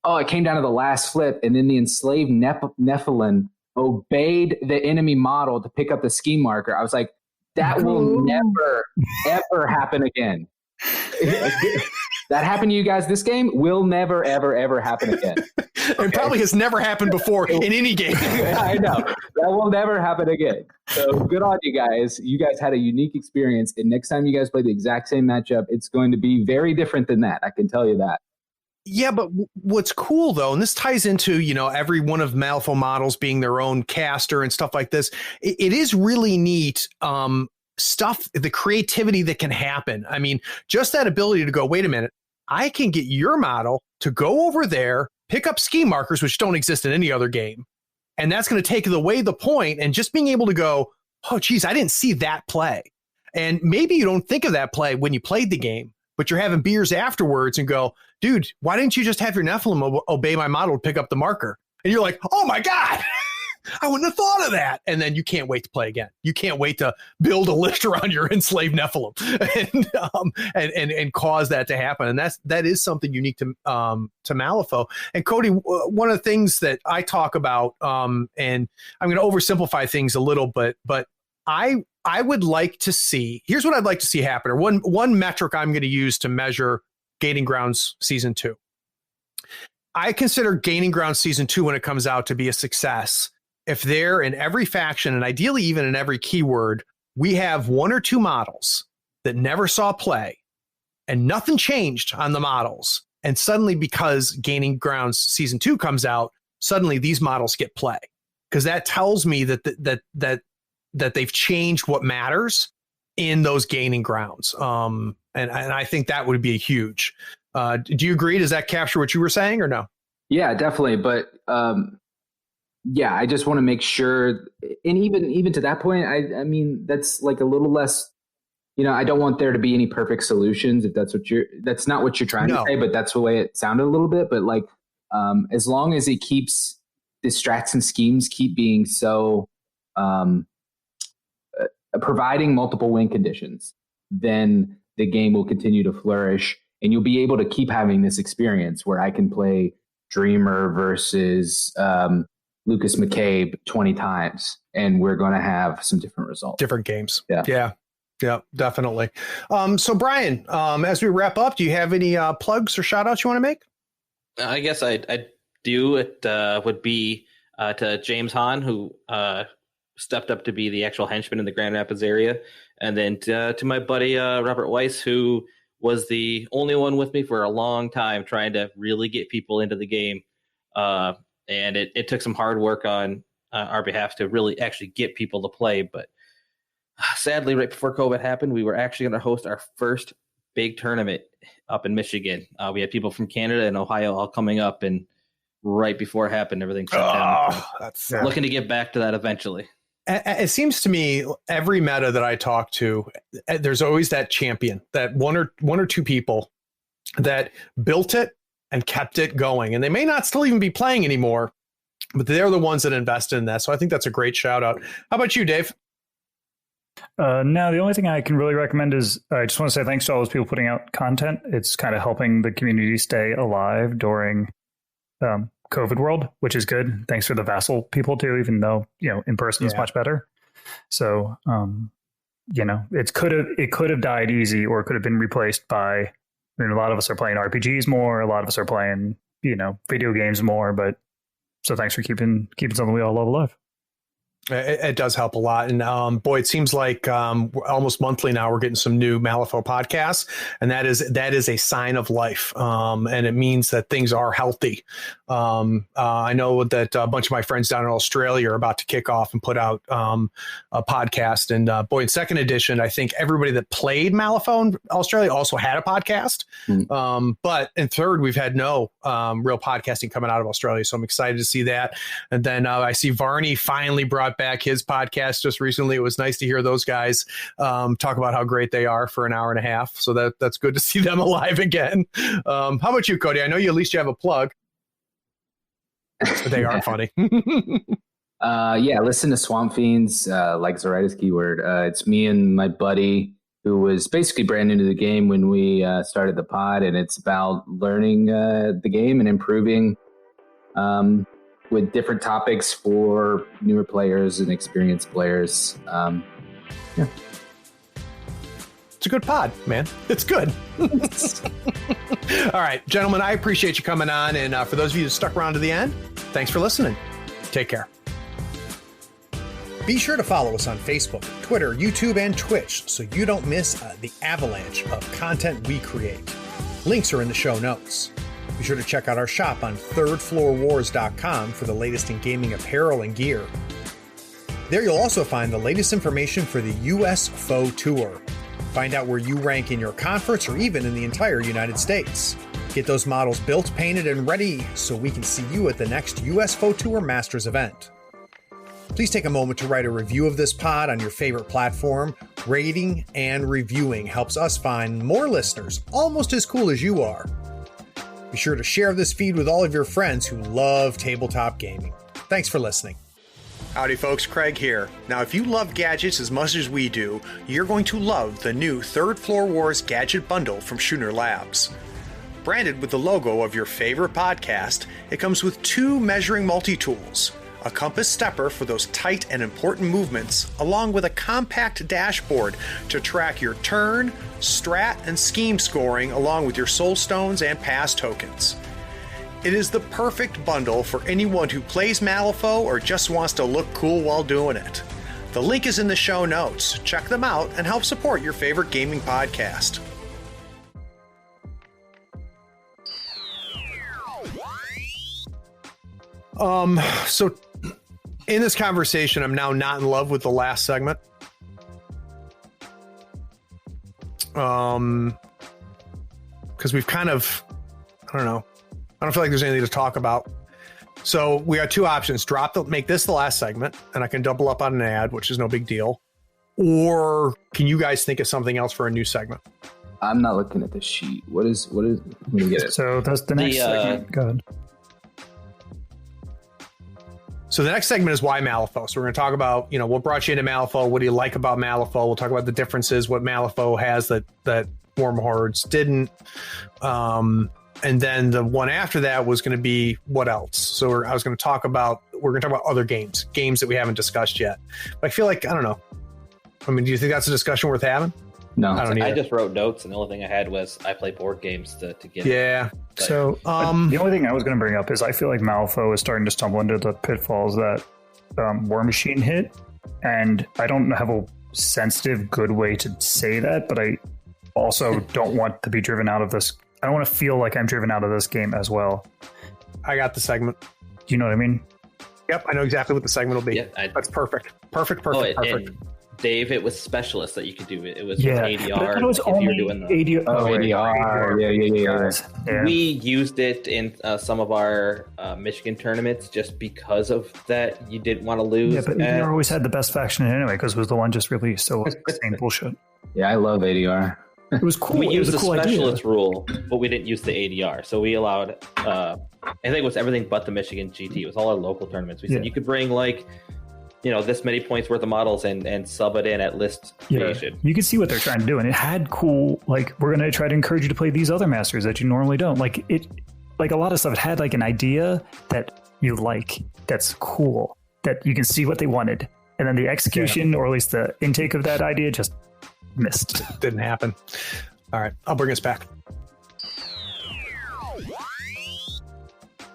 Speaker 4: oh, it came down to the last flip, and then the enslaved Nephilim obeyed the enemy model to pick up the scheme marker. I was like, that will never, ever happen again. That happened to you guys this game will never, ever, ever happen again.
Speaker 2: Okay? It probably has never happened before in any game.
Speaker 4: I know. That will never happen again. So good on you guys. You guys had a unique experience. And next time you guys play the exact same matchup, it's going to be very different than that. I can tell you that.
Speaker 2: Yeah, but what's cool, though, and this ties into, you know, every one of Malifaux models being their own caster and stuff like this, it is really neat stuff, the creativity that can happen. I mean, just that ability to go, wait a minute, I can get your model to go over there, pick up scheme markers, which don't exist in any other game. And that's going to take away the point, and just being able to go, oh, geez, I didn't see that play. And maybe you don't think of that play when you played the game, but you're having beers afterwards and go, dude, why didn't you just have your Nephilim obey my model to pick up the marker? And you're like, oh my God, I wouldn't have thought of that. And then you can't wait to play again. You can't wait to build a list around your enslaved Nephilim and cause that to happen. And that is something unique to Malifaux. And Cody, one of the things that I talk about, and I'm going to oversimplify things a little bit, but I would like to see, here's what I'd like to see happen, or one metric I'm going to use to measure Gaining Grounds Season 2. I consider Gaining Grounds Season 2, when it comes out, to be a success if there, in every faction, and ideally even in every keyword, we have 1 or 2 models that never saw play, and nothing changed on the models, And suddenly, because Gaining Grounds Season 2 comes out, suddenly these models get play, because that tells me that they've changed what matters in those Gaining Grounds. And I think that would be huge. Do you agree? Does that capture what you were saying or no?
Speaker 4: Yeah, definitely. But yeah, I just want to make sure. And even to that point, I mean, that's like a little less, I don't want there to be any perfect solutions, if that's not what you're trying to say, but that's the way it sounded a little bit. But like, as long as it keeps distracts and schemes keep being so, providing multiple win conditions, then the game will continue to flourish, and you'll be able to keep having this experience where I can play Dreamer versus Lucas McCabe 20 times, and we're going to have some different results.
Speaker 2: Different games.
Speaker 4: Yeah,
Speaker 2: definitely. So Brian, as we wrap up, do you have any plugs or shout outs you want to make?
Speaker 5: I guess I do. It would be to James Hahn, who stepped up to be the actual henchman in the Grand Rapids area. And then to my buddy Robert Weiss, who was the only one with me for a long time trying to really get people into the game. And it took some hard work on our behalf to really actually get people to play. But sadly, right before COVID happened, we were actually going to host our first big tournament up in Michigan. We had people from Canada and Ohio all coming up, and right before it happened, everything shut down.
Speaker 2: That's
Speaker 5: looking to get back to that eventually.
Speaker 2: It seems to me every meta that I talk to, there's always that champion, that one or two people that built it and kept it going. And they may not still even be playing anymore, but they're the ones that invest in that. So I think that's a great shout out. How about you, Dave?
Speaker 1: No, the only thing I can really recommend is I just want to say thanks to all those people putting out content. It's kind of helping the community stay alive during COVID world, which is good. Thanks for the Vassal people too, even though, in person is much better. So, it could have died easy, or it could have been replaced by, a lot of us are playing RPGs more. A lot of us are playing, video games more, but so thanks for keeping something we all love alive.
Speaker 2: It does help a lot. And boy, it seems like almost monthly now we're getting some new Malifaux podcasts, and that is a sign of life. And it means that things are healthy. I know that a bunch of my friends down in Australia are about to kick off and put out a podcast. And boy, in second edition, I think everybody that played Malifaux in Australia also had a podcast. But in third, we've had no real podcasting coming out of Australia. So I'm excited to see that. And then I see Varney finally brought back his podcast just recently. It was nice to hear those guys talk about how great they are for an hour and a half. So that's good to see them alive again. How about you, Cody? I know at least you have a plug. They are funny.
Speaker 4: Listen to Swamp Fiends, like Zoraita's Keyword. It's me and my buddy who was basically brand new to the game when we started the pod, and it's about learning the game and improving with different topics for newer players and experienced players.
Speaker 2: It's a good pod, man. It's good. All right, gentlemen, I appreciate you coming on. And for those of you that stuck around to the end, thanks for listening. Take care.
Speaker 8: Be sure to follow us on Facebook, Twitter, YouTube, and Twitch so you don't miss the avalanche of content we create. Links are in the show notes. Be sure to check out our shop on thirdfloorwars.com for the latest in gaming apparel and gear. There you'll also find the latest information for the US Foe Tour. Find out where you rank in your conference or even in the entire United States. Get those models built, painted, and ready so we can see you at the next US Foe Tour Masters event. Please take a moment to write a review of this pod on your favorite platform. Rating and reviewing helps us find more listeners almost as cool as you are. Be sure to share this feed with all of your friends who love tabletop gaming. Thanks for listening.
Speaker 2: Howdy folks, Craig here. Now if you love gadgets as much as we do, you're going to love the new Third Floor Wars Gadget Bundle from Schooner Labs. Branded with the logo of your favorite podcast, it comes with 2 measuring multi-tools, a compass stepper for those tight and important movements, along with a compact dashboard to track your turn, strat, and scheme scoring along with your soul stones and pass tokens. It is the perfect bundle for anyone who plays Malifaux or just wants to look cool while doing it. The link is in the show notes. Check them out and help support your favorite gaming podcast. So in this conversation, I'm now not in love with the last segment. Because we've kind of, I don't know. I don't feel like there's anything to talk about. So we got two options. Make this the last segment, and I can double up on an ad, which is no big deal. Or can you guys think of something else for a new segment?
Speaker 4: I'm not looking at the sheet. What is? Let me get it.
Speaker 1: So that's the next segment. Go ahead.
Speaker 2: So the next segment is why Malifaux. So we're going to talk about, what brought you into Malifaux? What do you like about Malifaux? We'll talk about the differences, what Malifaux has that Warmachine and Hordes didn't. And then the one after that was going to be what else? So we're going to talk about other games that we haven't discussed yet. But I feel like, I don't know. I mean, do you think that's a discussion worth having?
Speaker 4: No,
Speaker 2: I don't either.
Speaker 5: I just wrote notes, and the only thing I had was I play board games to get
Speaker 2: Yeah.
Speaker 5: it.
Speaker 1: So the only thing I was going to bring up is I feel like Malifaux is starting to stumble into the pitfalls that Warmachine hit, and I don't have a sensitive, good way to say that, but I also don't want to be driven out of this. I don't want to feel like I'm driven out of this game as well.
Speaker 2: I got the segment.
Speaker 1: Do you know what I mean?
Speaker 2: Yep, I know exactly what the segment will be.
Speaker 5: Yeah,
Speaker 2: that's perfect. Perfect.
Speaker 5: And Dave, it was specialist that you could do it. It was
Speaker 1: ADR. It was
Speaker 5: like
Speaker 1: only
Speaker 5: if you're doing the
Speaker 1: ADR.
Speaker 4: ADR.
Speaker 1: Yeah.
Speaker 5: We used it in some of our Michigan tournaments just because of that. You didn't want to lose.
Speaker 1: Yeah, but ADR always had the best faction anyway because it was the one just released. So it's the same bullshit.
Speaker 4: Yeah, I love ADR.
Speaker 1: It was cool.
Speaker 5: We used the
Speaker 1: cool
Speaker 5: specialist rule, but we didn't use the ADR. So we allowed, I think it was everything but the Michigan GT. It was all our local tournaments. We said you could bring this many points worth of models and sub it in at list creation.
Speaker 1: You can see what they're trying to do. And it had cool, we're going to try to encourage you to play these other masters that you normally don't. A lot of stuff, it had an idea that you like, that's cool, that you can see what they wanted. And then the execution, or at least the intake of that idea, just missed.
Speaker 2: Didn't happen. All right, I'll bring us back.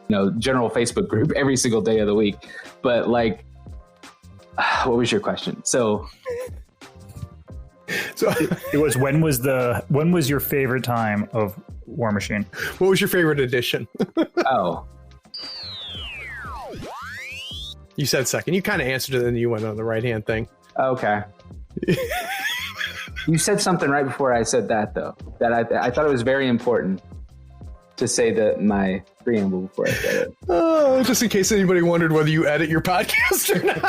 Speaker 4: General Facebook group every single day of the week. But what was your question? So
Speaker 1: it was when was your favorite time of Warmachine?
Speaker 2: What was your favorite edition?
Speaker 4: Oh.
Speaker 2: You said second. You kind of answered it, and you went on the right-hand thing.
Speaker 4: Okay. You said something right before I said that, though. That I thought it was very important to say my preamble before I said it.
Speaker 2: Oh, just in case anybody wondered whether you edit your podcast or not.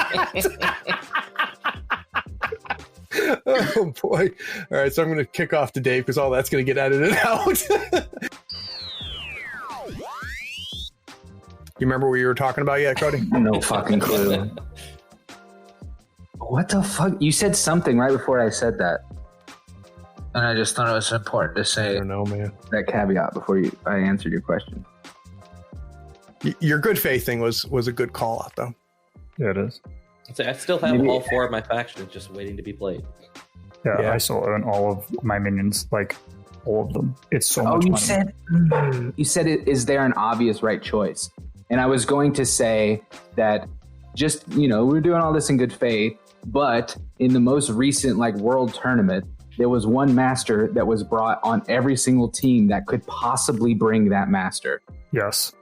Speaker 2: Oh, boy. All right, so I'm going to kick off to Dave because all that's going to get edited out. You remember what you were talking about yet, Cody?
Speaker 4: No fucking clue. What the fuck? You said something right before I said that. And I just thought it was important to say
Speaker 2: I don't know, man.
Speaker 4: That caveat before I answered your question.
Speaker 2: Your good faith thing was a good call out, though.
Speaker 1: Yeah, it is.
Speaker 5: I still have all four of my factions just waiting to be played.
Speaker 1: Yeah. I still own all of my minions, all of them. It's so much money.
Speaker 4: You said, is there an obvious right choice? And I was going to say that just, we're doing all this in good faith, but in the most recent world tournament, there was one master that was brought on every single team that could possibly bring that master.
Speaker 1: Yes.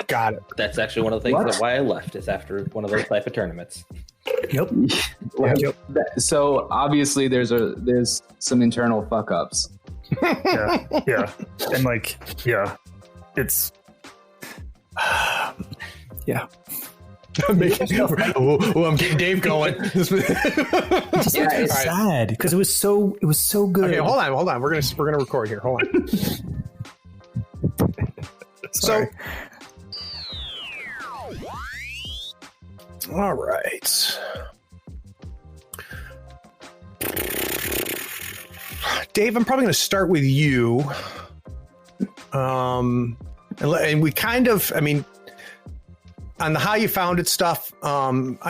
Speaker 2: Got it.
Speaker 5: That's actually one of the things that why I left is after one of those type of tournaments.
Speaker 1: Yep.
Speaker 4: So obviously there's some internal fuck ups.
Speaker 1: Yeah. And it's yeah.
Speaker 2: I'm getting Dave going.
Speaker 1: It's sad because it was so good.
Speaker 2: Okay, hold on. We're gonna record here. Hold on. So, all right, Dave. I'm probably gonna start with you. And we kind of, on the how you found it stuff,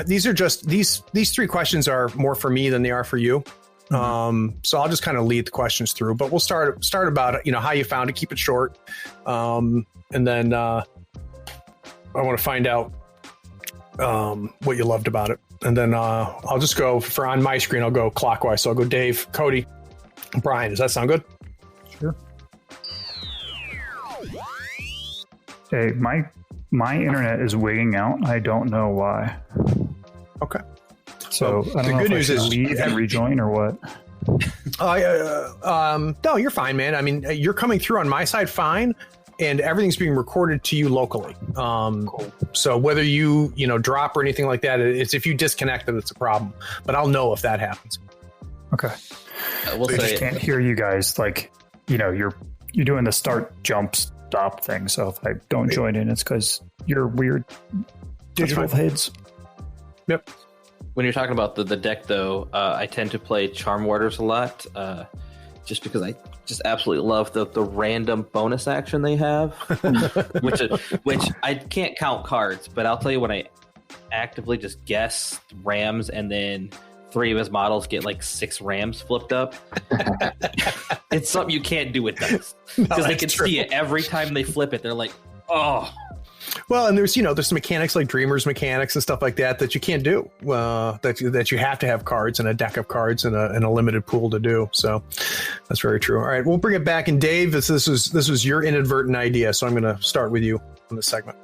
Speaker 2: these are just these three questions are more for me than they are for you. So I'll just kind of lead the questions through, but we'll start about how you found it, keep it short, and then I want to find out what you loved about it, and then I'll just go on my screen. I'll go clockwise, so I'll go Dave, Cody, Brian. Does that sound good?
Speaker 1: Sure. Okay, my My internet is wigging out. I don't know why.
Speaker 8: Okay.
Speaker 1: So I don't know if I should leave and rejoin or what.
Speaker 8: No, you're fine, man. I mean, you're coming through on my side fine, and everything's being recorded to you locally. Cool. So whether you drop or anything like that, it's if you disconnect that it's a problem. But I'll know if that happens.
Speaker 1: Okay. I just can't hear you guys. Like, you're doing the start, jump, stop thing. So if I don't join in, it's because you're weird digital heads.
Speaker 8: Yep.
Speaker 5: When you're talking about the deck, though, I tend to play Charm Warders a lot, just because I just absolutely love the random bonus action they have, which I can't count cards, but I'll tell you when I actively just guess Rams and then 3 of his models get like 6 Rams flipped up. It's something you can't do with dice because they can see it every time they flip it. They're like, oh.
Speaker 8: Well, and there's some mechanics like Dreamer's mechanics and stuff like that you can't do. That you have to have cards and a deck of cards and a limited pool to do. So that's very true. All right, we'll bring it back. And Dave, this was your inadvertent idea, so I'm going to start with you on this segment.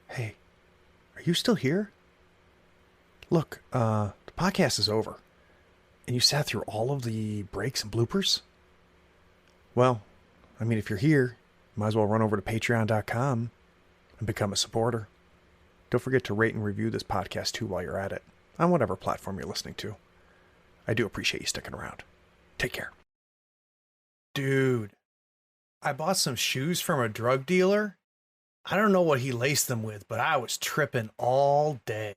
Speaker 8: Hey, are you still here? Look, the podcast is over. And you sat through all of the breaks and bloopers? Well, I mean, if you're here, you might as well run over to patreon.com and become a supporter. Don't forget to rate and review this podcast too while you're at it, on whatever platform you're listening to. I do appreciate you sticking around. Take care. Dude, I bought some shoes from a drug dealer. I don't know what he laced them with, but I was tripping all day.